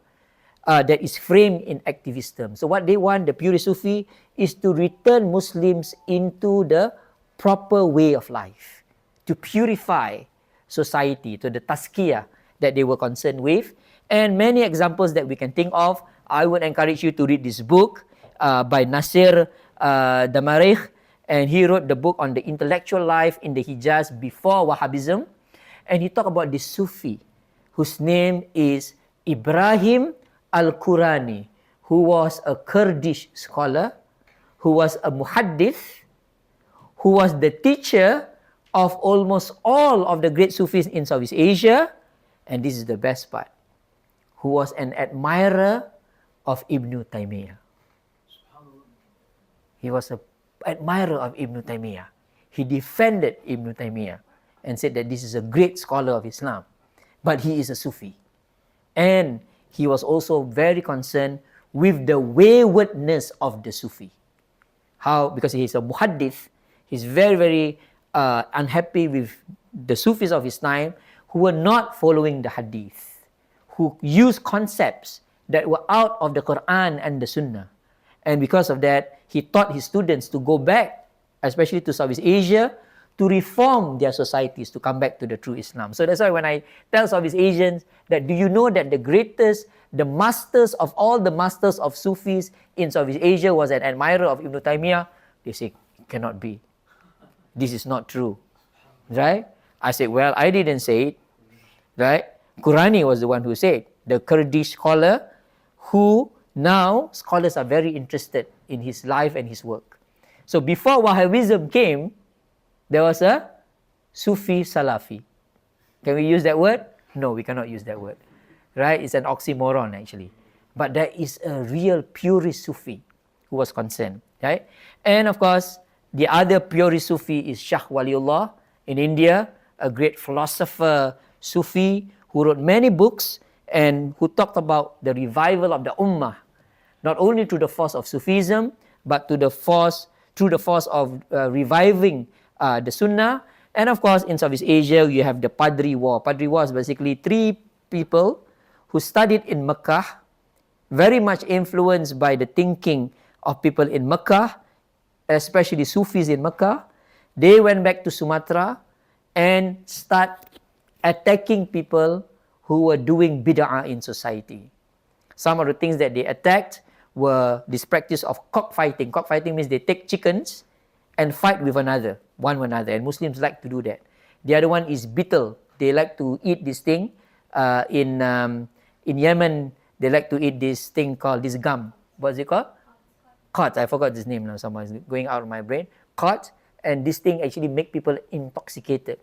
that is framed in activist terms. So what they want, the purist Sufi, is to return Muslims into the proper way of life, to purify society, to the tazkiyah that they were concerned with. And many examples that we can think of. I would encourage you to read this book by Nasir Damarikh, and he wrote the book on the intellectual life in the Hijaz before Wahhabism, and he talked about this Sufi whose name is Ibrahim Al-Qurani, who was a Kurdish scholar, who was a muhaddith, who was the teacher of almost all of the great Sufis in Southeast Asia, and this is the best part, who was an admirer of Ibn Taymiyyah. He was an admirer of Ibn Taymiyyah. He defended Ibn Taymiyyah and said that this is a great scholar of Islam, but he is a Sufi. And he was also very concerned with the waywardness of the Sufi. How? Because he is a muhaddith, he's very, very unhappy with the Sufis of his time who were not following the hadith, who used concepts that were out of the Quran and the Sunnah. And because of that, he taught his students to go back, especially to Southeast Asia, to reform their societies, to come back to the true Islam. So that's why when I tell Southeast Asians that, do you know that the greatest, the masters of all the masters of Sufis in Southeast Asia was an admirer of Ibn Taymiyyah? They say, it cannot be. This is not true. Right? I said, well, I didn't say it. Right? Qurani was the one who said, the Kurdish scholar who now scholars are very interested in his life and his work. So before Wahhabism came, there was a Sufi Salafi. Can we use that word? No, we cannot use that word. Right? It's an oxymoron actually. But there is a real purist Sufi who was concerned. Right? And of course, the other purist Sufi is Shah Waliullah in India, a great philosopher Sufi who wrote many books and who talked about the revival of the Ummah, not only through the force of Sufism, but through the force of reviving the Sunnah. And of course, in Southeast Asia, you have the Padri War. Padri War is basically three people who studied in Mecca, very much influenced by the thinking of people in Mecca, especially Sufis in Mecca. They went back to Sumatra and start attacking people who were doing bid'ah in society. Some of the things that they attacked were this practice of cockfighting. Cockfighting means they take chickens and fight with one another, and Muslims like to do that. The other one is beetle. They like to eat this thing. In Yemen, they like to eat this thing called this gum. What's it called? Cod. I forgot this name now. Someone is going out of my brain. Cod. And this thing actually make people intoxicated.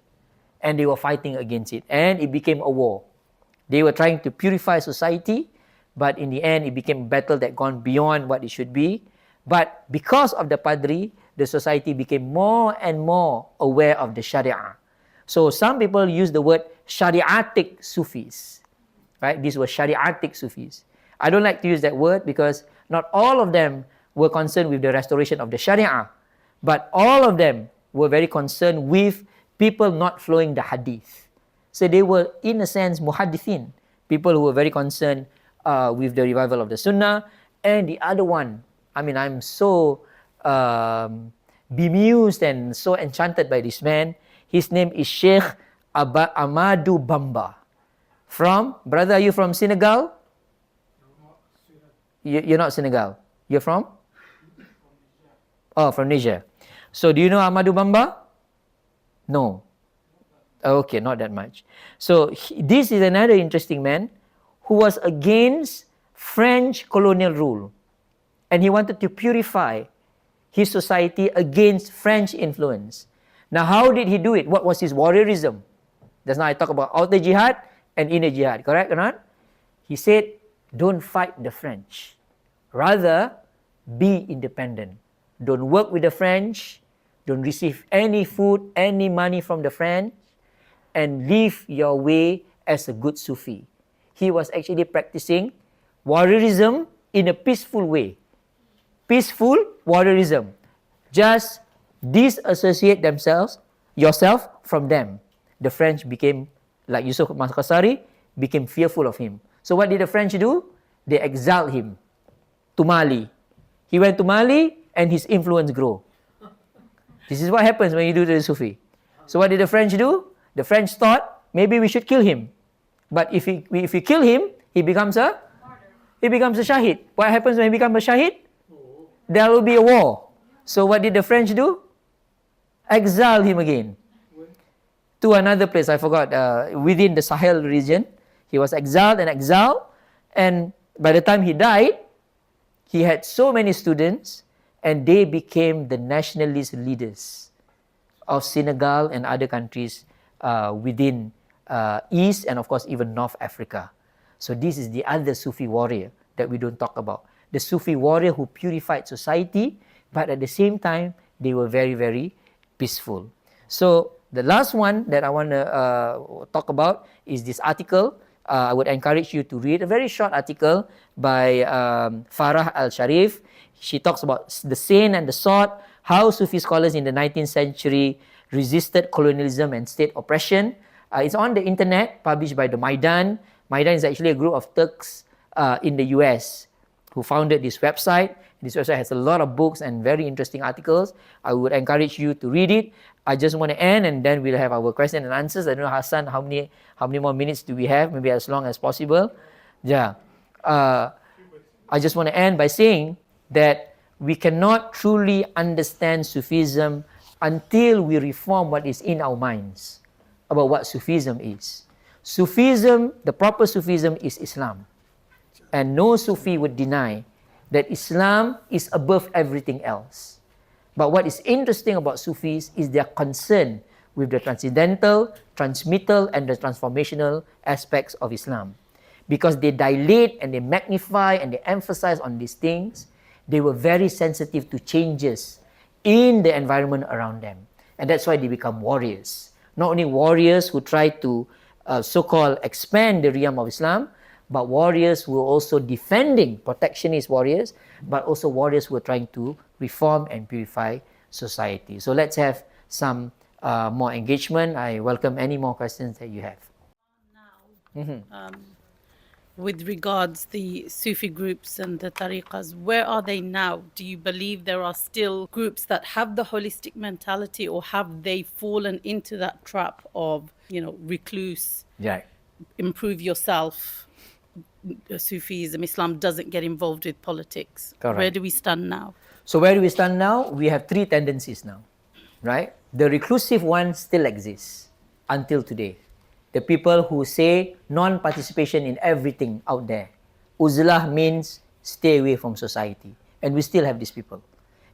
And they were fighting against it. And it became a war. They were trying to purify society, but in the end, it became a battle that gone beyond what it should be. But because of the Padri, the society became more and more aware of the Sharia. So some people use the word Shariatic Sufis. Right? These were Shariatic Sufis. I don't like to use that word because not all of them were concerned with the restoration of the Sharia, but all of them were very concerned with people not following the Hadith. So they were, in a sense, muhaddithin, people who were very concerned with the revival of the Sunnah. And the other one, I mean, I'm so bemused and so enchanted by this man. His name is Sheikh Amadou Bamba. Brother, are you from Senegal? You're not Senegal. You're from? Oh, from Niger. So do you know Amadou Bamba? No. Okay, not that much. So this is another interesting man who was against French colonial rule. And he wanted to purify his society against French influence. Now, how did he do it? What was his warriorism? Just now I talk about outer jihad and inner jihad, correct or not? He said, don't fight the French. Rather, be independent. Don't work with the French. Don't receive any food, any money from the French. And live your way as a good Sufi. He was actually practicing warriorism in a peaceful way. Peaceful warriorism. Just disassociate yourself from them. The French became, like Yusuf Makassari, became fearful of him. So what did the French do? They exiled him to Mali. He went to Mali and his influence grew. This is what happens when you do to the Sufi. So what did the French do? The French thought, maybe we should kill him. But if we kill him, he becomes a shahid. What happens when he becomes a shahid? There will be a war. So what did the French do? Exile him again to another place. I forgot, within the Sahel region. He was exiled, and by the time he died, he had so many students, and they became the nationalist leaders of Senegal and other countries within East and of course even North Africa. So this is the other Sufi warrior that we don't talk about. The Sufi warrior who purified society, but at the same time, they were very, very peaceful. So the last one that I want to talk about is this article. I would encourage you to read a very short article by Farah Al-Sharif. She talks about the Saint and the Sword, how Sufi scholars in the 19th century resisted colonialism and state oppression. It's on the internet, published by the Maidan. Maidan is actually a group of Turks in the US who founded this website. This website has a lot of books and very interesting articles. I would encourage you to read it. I just want to end, and then we'll have our question and answers. I don't know, Hassan, how many more minutes do we have? Maybe as long as possible. Yeah. I just want to end by saying that we cannot truly understand Sufism until we reform what is in our minds about what Sufism is. Sufism, the proper Sufism is Islam. And no Sufi would deny that Islam is above everything else. But what is interesting about Sufis is their concern with the transcendental, transmittal, and the transformational aspects of Islam. Because they dilate and they magnify and they emphasize on these things, they were very sensitive to changes in the environment around them. And that's why they become warriors. Not only warriors who try to so-called expand the realm of Islam, but warriors who are also defending, protectionist warriors, but also warriors who are trying to reform and purify society. So let's have some more engagement. I welcome any more questions that you have. With regards the Sufi groups and the tariqas, where are they now? Do you believe there are still groups that have the holistic mentality, or have they fallen into that trap of, recluse, improve yourself? Sufism, Islam doesn't get involved with politics. Correct. Where do we stand now? So where do we stand now? We have three tendencies now, right? The reclusive one still exists until today. The people who say non-participation in everything out there. Uzlah means stay away from society. And we still have these people.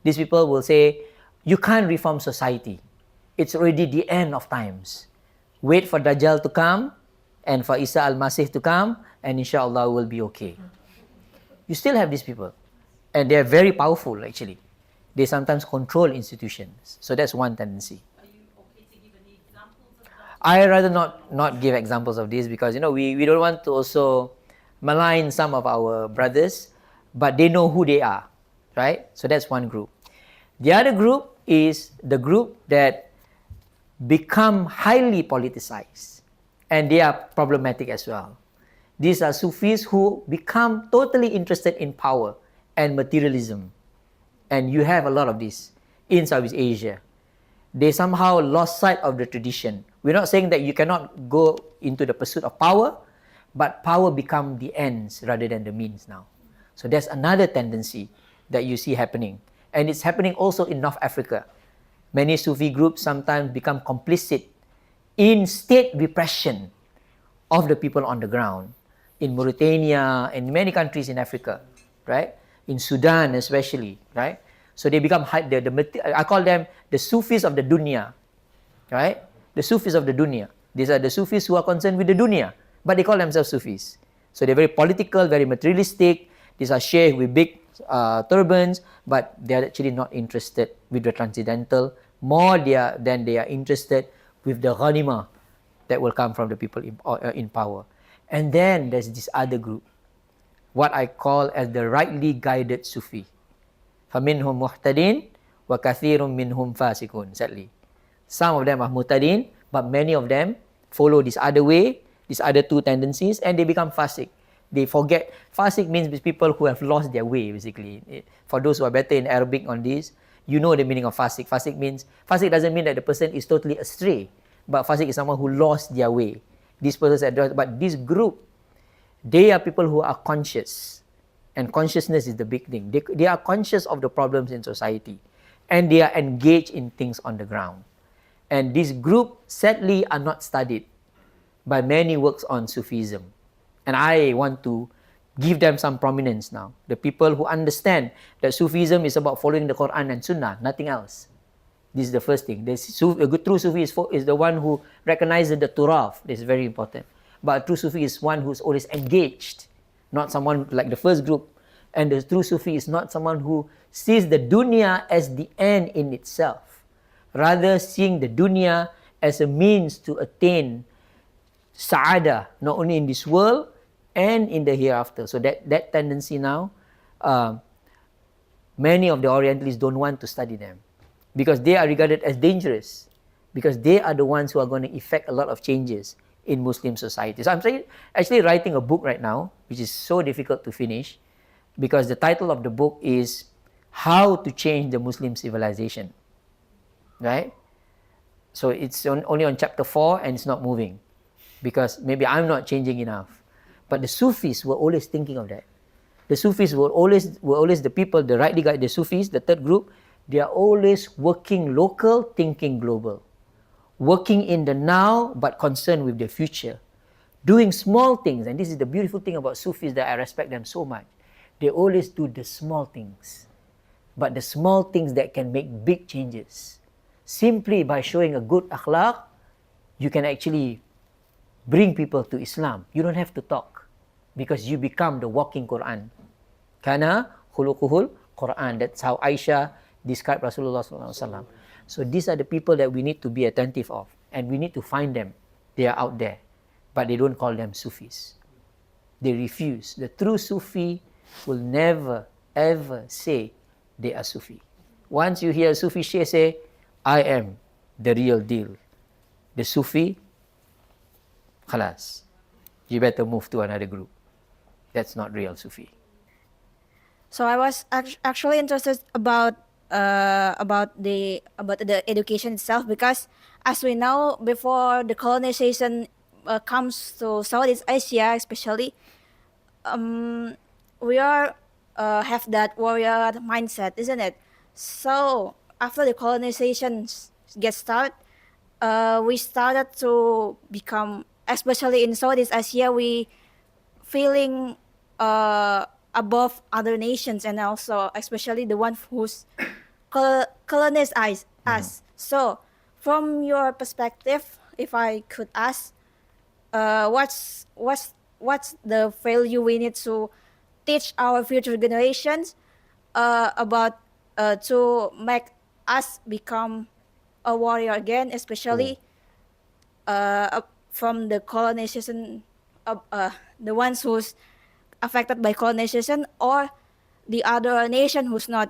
These people will say, you can't reform society. It's already the end of times. Wait for Dajjal to come and for Isa al-Masih to come, and inshallah we'll be okay. You still have these people. And they are very powerful actually. They sometimes control institutions. So that's one tendency. Are you okay to give any examples of that? I rather not give examples of this because we don't want to also malign some of our brothers, but they know who they are, right? So that's one group. The other group is the group that become highly politicized, and they are problematic as well. These are Sufis who become totally interested in power and materialism. And you have a lot of this in Southeast Asia. They somehow lost sight of the tradition. We're not saying that you cannot go into the pursuit of power, but power become the ends rather than the means now. So there's another tendency that you see happening. And it's happening also in North Africa. Many Sufi groups sometimes become complicit in state repression of the people on the ground. In Mauritania and many countries in Africa, right? In Sudan especially, right? So they become, I call them the Sufis of the dunya, right? The Sufis of the dunya. These are the Sufis who are concerned with the dunya, but they call themselves Sufis. So they're very political, very materialistic. These are sheikhs with big turbans, but they're actually not interested with the transcendental more than they are interested with the ghanima that will come from the people in power. And then there's this other group, what I call as the rightly guided Sufi. فَمِنْهُمْ مُحْتَدِينَ وَكَثِيرٌ مِنْهُمْ فَاسِقُونَ. Sadly, some of them are muhtadin, but many of them follow this other way, these other two tendencies, and they become fasik. They forget. Fasik means people who have lost their way, basically. For those who are better in Arabic on this, you know the meaning of fasik. Fasik doesn't mean that the person is totally astray, but fasik is someone who lost their way. This person, but this group, they are people who are conscious, and consciousness is the big thing. They are conscious of the problems in society, and they are engaged in things on the ground. And this group, sadly, are not studied by many works on Sufism. And I want to give them some prominence now. The people who understand that Sufism is about following the Quran and Sunnah, nothing else. This is the first thing. A good true Sufi is the one who recognizes the turaf. This is very important. But a true Sufi is one who's always engaged, not someone like the first group. And the true Sufi is not someone who sees the dunya as the end in itself, rather seeing the dunya as a means to attain sa'ada, not only in this world and in the hereafter. So that tendency now, many of the Orientalists don't want to study them because they are regarded as dangerous, because they are the ones who are going to effect a lot of changes in Muslim society. So I'm actually writing a book right now, which is so difficult to finish, because the title of the book is How to Change the Muslim Civilization, right? So it's only on chapter 4 and it's not moving, because maybe I'm not changing enough. But the Sufis were always thinking of that. The Sufis were always the people, the rightly guided, the Sufis, the third group, they are always working local, thinking global. Working in the now, but concerned with the future. Doing small things, and this is the beautiful thing about Sufis that I respect them so much. They always do the small things, but the small things that can make big changes. Simply by showing a good akhlaq, you can actually bring people to Islam. You don't have to talk, because you become the walking Quran. Kana khuluquhul Quran. That's how Aisha described Rasulullah SAW. So these are the people that we need to be attentive of, and we need to find them. They are out there, but they don't call them Sufis. They refuse. The true Sufi will never ever say they are Sufi. Once you hear a Sufi Shaykh say, I am the real deal, the Sufi, khalas, you better move to another group. That's not real Sufi. So I was actually interested about the education itself, because as we know, before the colonization comes to Southeast Asia, especially, we are have that warrior mindset, isn't it? So after the colonization gets started, we started to become, especially in Southeast Asia, we feeling above other nations, and also especially the one who's colonized us. So from your perspective, if I could ask, what's the value we need to teach our future generations about to make us become a warrior again, especially from the colonization of the ones who's affected by colonization, or the other nation who's not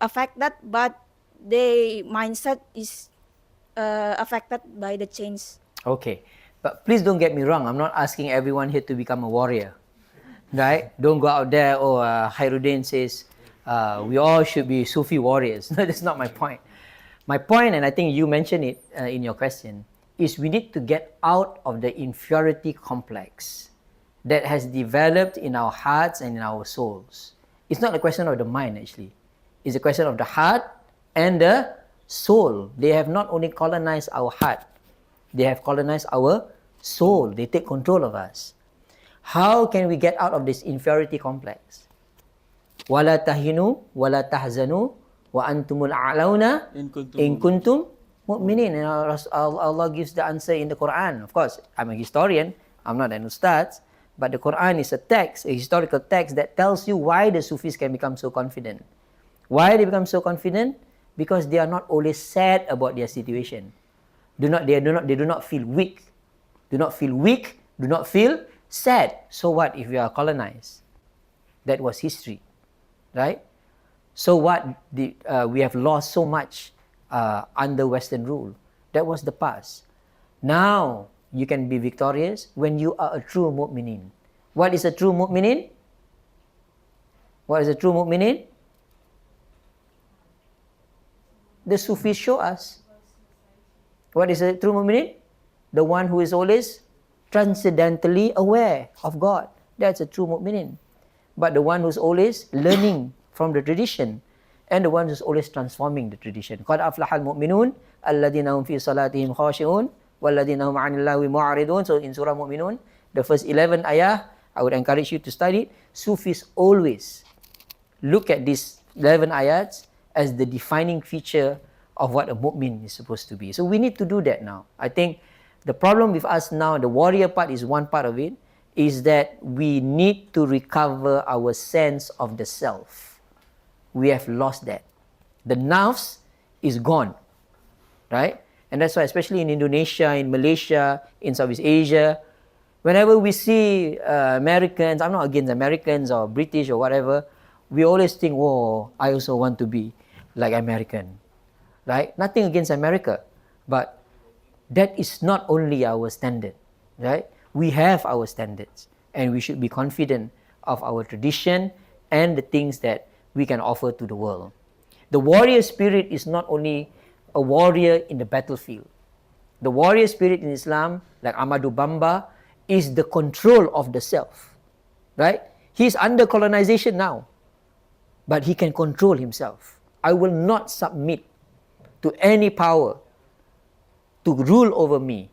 affected but their mindset is affected by the change. Okay, but please don't get me wrong. I'm not asking everyone here to become a warrior, right? Don't go out there, Khairudin says we all should be Sufi warriors. No, that's not my point. My point, and I think you mentioned it in your question, is we need to get out of the inferiority complex that has developed in our hearts and in our souls. It's not a question of the mind actually. It's a question of the heart and the soul. They have not only colonized our heart, they have colonized our soul. They take control of us. How can we get out of this inferiority complex? وَلَا تَهِنُوا وَلَا تَحْزَنُوا وَأَنْتُمُ الْأَعْلَوْنَ إِن كُنْتُمْ مُؤْمِنِينَ. And Allah gives the answer in the Quran. Of course, I'm a historian, I'm not an ustad, but the Quran is a text, a historical text that tells you why the Sufis can become so confident. Why they become so confident? Because they are not always sad about their situation. They do not feel weak. Do not feel weak, do not feel sad. So what if you are colonized? That was history, right? So what? We have lost so much under Western rule. That was the past. Now you can be victorious when you are a true mu'minin. What is a true mu'minin? What is a true mu'minin? The Sufis show us. What is a true mu'minin? The one who is always transcendentally aware of God. That's a true mu'minin. But the one who's always learning from the tradition, and the one who's always transforming the tradition. قَدْ أَفْلَحَ الْمُؤْمِنُونَ الَّذِينَ هُمْ فِي صَلَاتِهِمْ خَاشِعُونَ وَالَّذِينَ هُمْ عَنِ اللَّهِ مُعْرِضُونَ. So in Surah Mu'minun, the first 11 ayah, I would encourage you to study it. Sufis always look at these 11 ayats as the defining feature of what a mu'min is supposed to be. So we need to do that now. I think the problem with us now, the warrior part is one part of it, is that we need to recover our sense of the self. We have lost that. The nafs is gone, right? And that's why, especially in Indonesia, in Malaysia, in Southeast Asia, whenever we see Americans, I'm not against Americans or British or whatever, we always think, oh, I also want to be like American, right? Nothing against America, but that is not only our standard, right? We have our standards, and we should be confident of our tradition and the things that we can offer to the world. The warrior spirit is not only a warrior in the battlefield. The warrior spirit in Islam, like Ahmadu Bamba, is the control of the self, right? He's under colonization now, but he can control himself. I will not submit to any power to rule over me,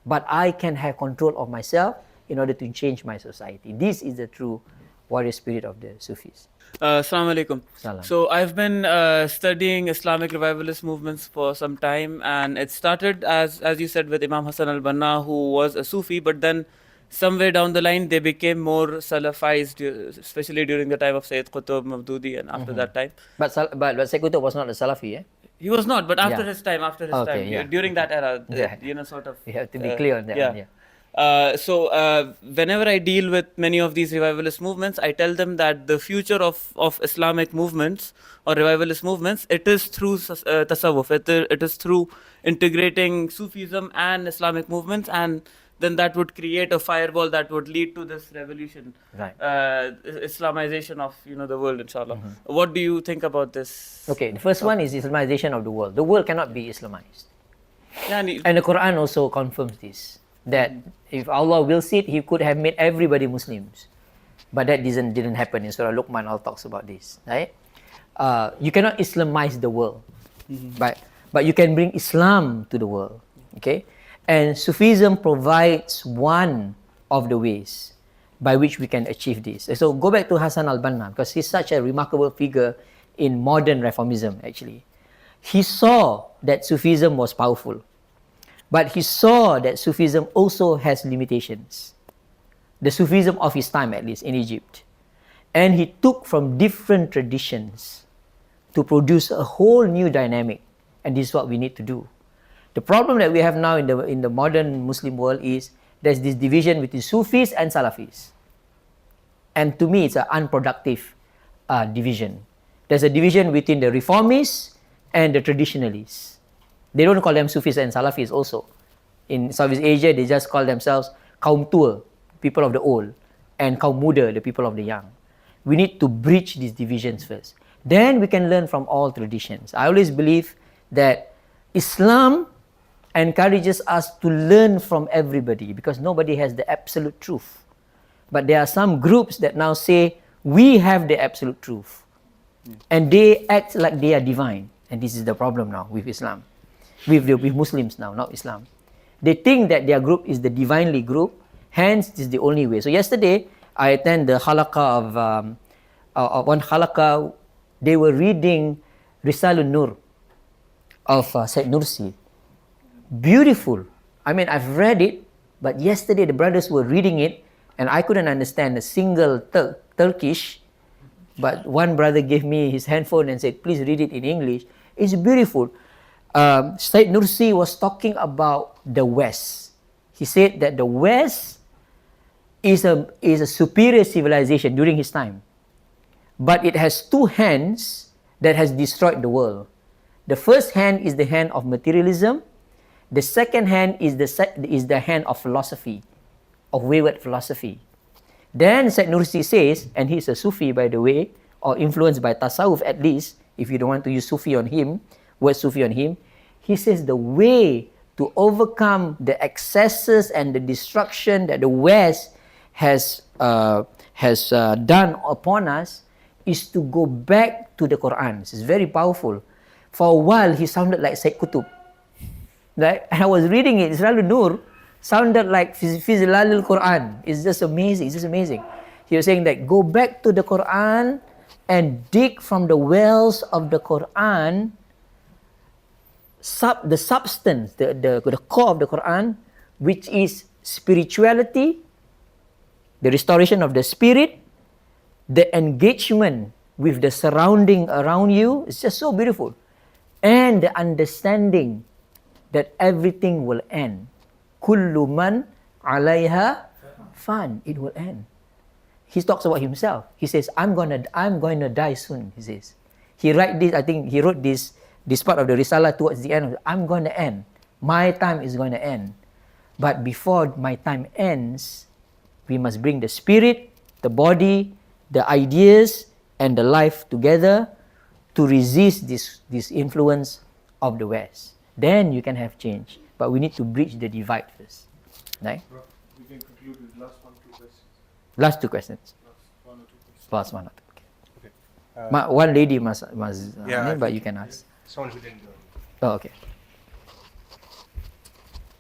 but I can have control of myself in order to change my society. This is the true warrior spirit of the Sufis. Assalamu alaikum. Salam. So I've been studying Islamic revivalist movements for some time, and it started as you said with Imam Hassan al-Banna, who was a Sufi, but then somewhere down the line they became more Salafized, especially during the time of Sayyid Qutb, Mawdudi, and after that time. But Sayyid Qutb was not a Salafi, eh? He was not, but after Yeah. his time, Yeah. during that era, Yeah. sort of. You have to be clear on that one, yeah. So whenever I deal with many of these revivalist movements, I tell them that the future of Islamic movements or revivalist movements, it is through Tassawuf, it is through integrating Sufism and Islamic movements, and then that would create a firewall that would lead to this revolution, Right. Islamization of the world, inshallah. What do you think about this? Okay, the first one is Islamization of the world. The world cannot be Islamized. Yani, And the Quran also confirms this, that if Allah wills it, He could have made everybody Muslims. But that didn't happen. In Surah Luqman, Allah talks about this, right? You cannot Islamize the world, but you can bring Islam to the world, okay? And Sufism provides one of the ways by which we can achieve this. So go back to Hassan al-Banna, because he's such a remarkable figure in modern reformism, actually. He saw that Sufism was powerful, but he saw that Sufism also has limitations. The Sufism of his time, at least, in Egypt. And he took from different traditions to produce a whole new dynamic. And this is what we need to do. The problem that we have now in the modern Muslim world is there's this division between Sufis and Salafis. And to me, it's an unproductive division. There's a division between the reformists and the traditionalists. They don't call them Sufis and Salafis also. In Southeast Asia, they just call themselves kaum tua, people of the old, and kaum muda, the people of the young. We need to bridge these divisions first. Then we can learn from all traditions. I always believe that Islam encourages us to learn from everybody, because nobody has the absolute truth. But there are some groups that now say, we have the absolute truth. And they act like they are divine. And this is the problem now with Islam. With Muslims now, not Islam. They think that their group is the divinely group, hence this is the only way. So yesterday, I attended the halaqah of one halaqah, they were reading Risalun Nur of Said Nursi. Beautiful. I mean, I've read it, but yesterday the brothers were reading it, and I couldn't understand a single Turkish, but one brother gave me his handphone and said, please read it in English. It's beautiful. Said Nursi was talking about the West. He said that the West is a superior civilization during his time, but it has two hands that has destroyed the world. The first hand is the hand of materialism. The second hand is the hand of philosophy, of wayward philosophy. Then Said Nursi says, and he's a Sufi by the way, or influenced by Tassawuf at least, if you don't want to use Sufi on him, word Sufi on him, he says the way to overcome the excesses and the destruction that the West has done upon us is to go back to the Quran. It's very powerful. For a while, he sounded like Sayyid Qutb. Right? I was reading it, Risalun Nur sounded like Fizlalul Quran. It's just amazing. It's just amazing. He was saying that go back to the Quran and dig from the wells of the Quran the substance, the core of the Quran, which is spirituality, the restoration of the spirit, the engagement with the surrounding around you. It's just so beautiful. And the understanding that everything will end. Kullu man alayha fan. It will end. He talks about himself. He says, I'm going to die soon, he says. He wrote this part of the Risalah towards the end. I'm going to end. My time is going to end. But before my time ends, we must bring the spirit, the body, the ideas, and the life together to resist this influence of the West. Then you can have change. But we need to bridge the divide first. Right? We can conclude with last two questions. Last two questions. Last one or two. Okay. One lady must but you can ask. Someone who didn't go. Oh, okay.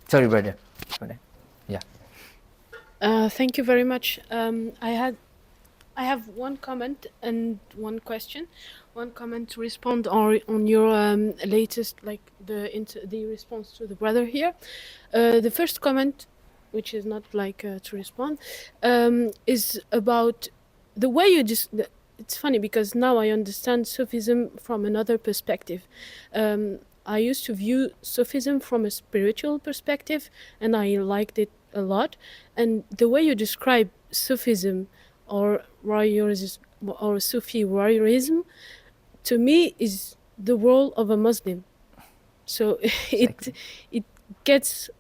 Sorry, brother. Yeah. Thank you very much. I have one comment and one question. One comment to respond on your latest, like the response to the brother here. The first comment, which is not like to respond, is about the way you just. It's funny because now I understand Sufism from another perspective. I used to view Sufism from a spiritual perspective, and I liked it a lot. And the way you describe Sufism or warriorism or Sufi warriorism, to me, is the role of a Muslim. So it gets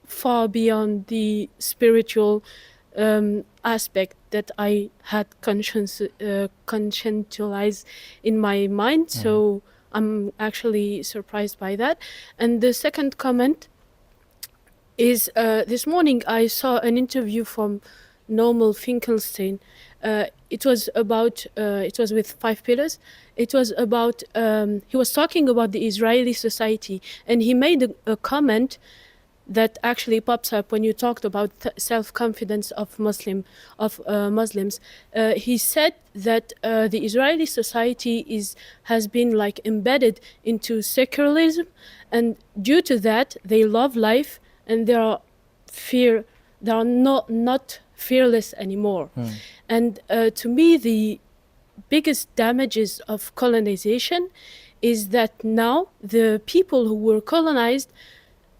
far beyond the spiritual aspect that I had conscientized in my mind. So I'm actually surprised by that. And the second comment is this morning I saw an interview from Normal Finkelstein. It was with 5 Pillars. It was about, he was talking about the Israeli society, and he made a comment that actually pops up when you talked about self-confidence of Muslims. He said that the Israeli society has been like embedded into secularism, and due to that they love life and they are not fearless anymore. And to me, the biggest damages of colonization is that now the people who were colonized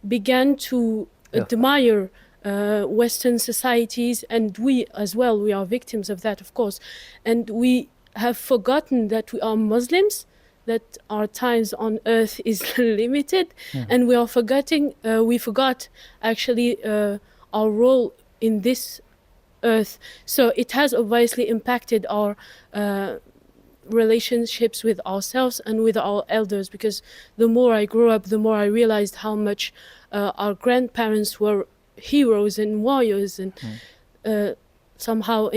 began to admire Western societies, and we as well, we are victims of that, of course. And we have forgotten that we are Muslims, that our times on earth is limited, and we forgot actually our role in this earth. So it has obviously impacted our relationships with ourselves and with our elders, because the more I grew up, the more I realized how much our grandparents were heroes and warriors, and somehow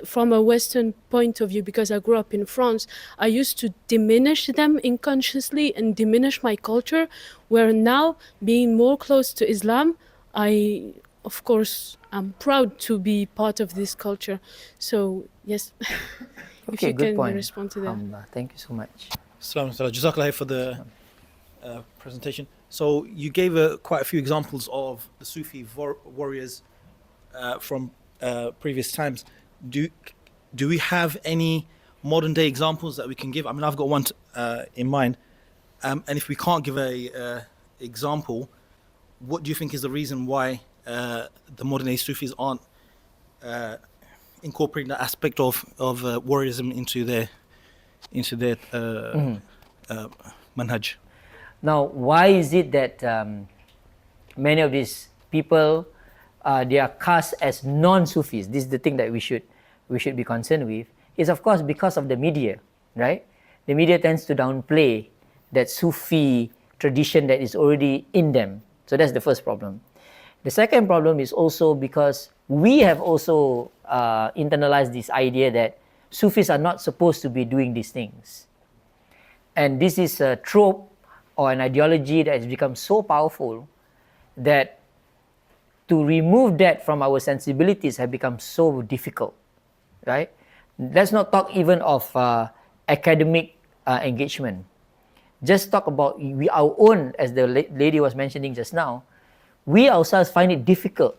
from a Western point of view, because I grew up in France, I used to diminish them unconsciously and diminish my culture, where now, being more close to Islam, I, of course, I'm proud to be part of this culture. So, yes, if Okay, you good can point. respond to that. Thank you so much. Assalamu alaikum. Jazakallah for the presentation. So you gave quite a few examples of the Sufi warriors from previous times. Do we have any modern day examples that we can give? I mean, I've got one in mind. And if we can't give a example, what do you think is the reason why the modern day Sufis aren't incorporating that aspect of warriorism into their manhaj? Now, why is it that many of these people they are cast as non-Sufis? This is the thing that we should be concerned with. Is of course because of the media, right? The media tends to downplay that Sufi tradition that is already in them. So that's the first problem. The second problem is also because we have also internalized this idea that Sufis are not supposed to be doing these things. And this is a trope or an ideology that has become so powerful that to remove that from our sensibilities have become so difficult, right? Let's not talk even of academic engagement. Just talk about our own, as the lady was mentioning just now, we ourselves find it difficult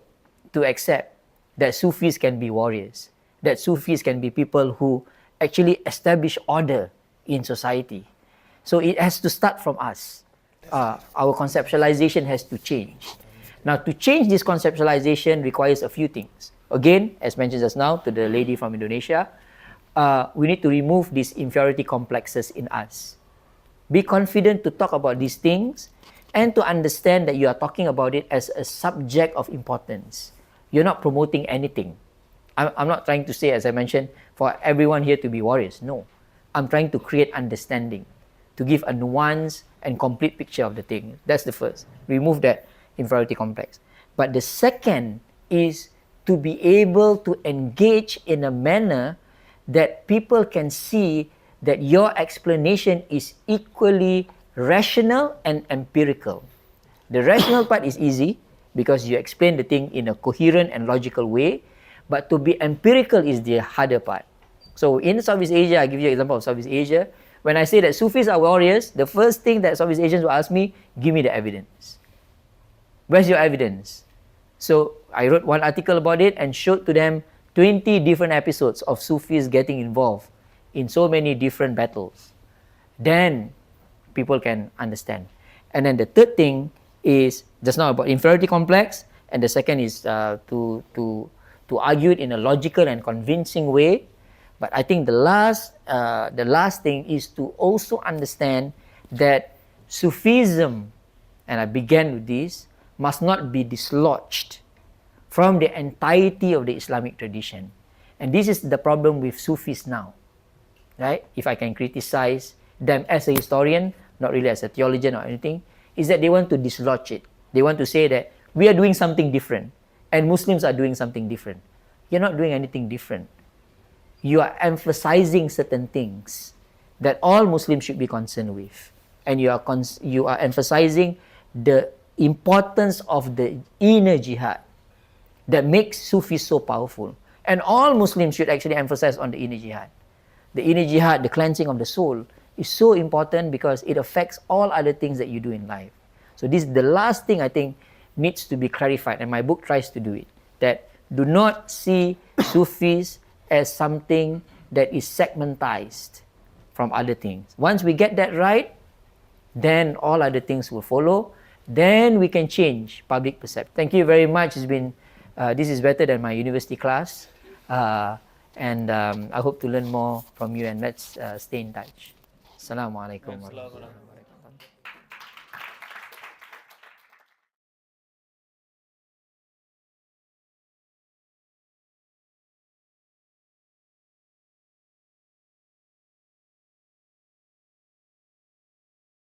to accept that Sufis can be warriors, that Sufis can be people who actually establish order in society. So it has to start from us. Our conceptualization has to change. Now, to change this conceptualization requires a few things. Again, as mentioned just now to the lady from Indonesia, we need to remove these inferiority complexes in us. Be confident to talk about these things and to understand that you are talking about it as a subject of importance. You're not promoting anything. I'm not trying to say, as I mentioned, for everyone here to be warriors. No. I'm trying to create understanding, to give a nuanced and complete picture of the thing. That's the first. Remove that inferiority complex. But the second is to be able to engage in a manner that people can see that your explanation is equally rational and empirical. The rational part is easy because you explain the thing in a coherent and logical way, but to be empirical is the harder part. So in Southeast Asia, I give you an example of Southeast Asia. When I say that Sufis are warriors, the first thing that Southeast Asians will ask me, give me the evidence. Where's your evidence? So I wrote one article about it and showed to them 20 different episodes of Sufis getting involved in so many different battles. Then people can understand. And then the third thing is just now about inferiority complex, and the second is to argue it in a logical and convincing way. But I think the last thing is to also understand that Sufism, and I began with this, must not be dislodged from the entirety of the Islamic tradition. And this is the problem with Sufis now, right? If I can criticize them as a historian, not really as a theologian or anything, is that they want to dislodge it. They want to say that we are doing something different and Muslims are doing something different. You're not doing anything different. You are emphasizing certain things that all Muslims should be concerned with. And you are emphasizing the importance of the inner jihad that makes Sufis so powerful. And all Muslims should actually emphasize on the inner jihad. The inner jihad, the cleansing of the soul, is so important because it affects all other things that you do in life. So this is the last thing I think needs to be clarified, and my book tries to do it. That do not see Sufis as something that is segmentized from other things. Once we get that right, then all other things will follow. Then we can change public perception. Thank you very much. It's been this is better than my university class, and I hope to learn more from you. And let's stay in touch. Assalamu alaikum warahmatullahi wabarakatuh.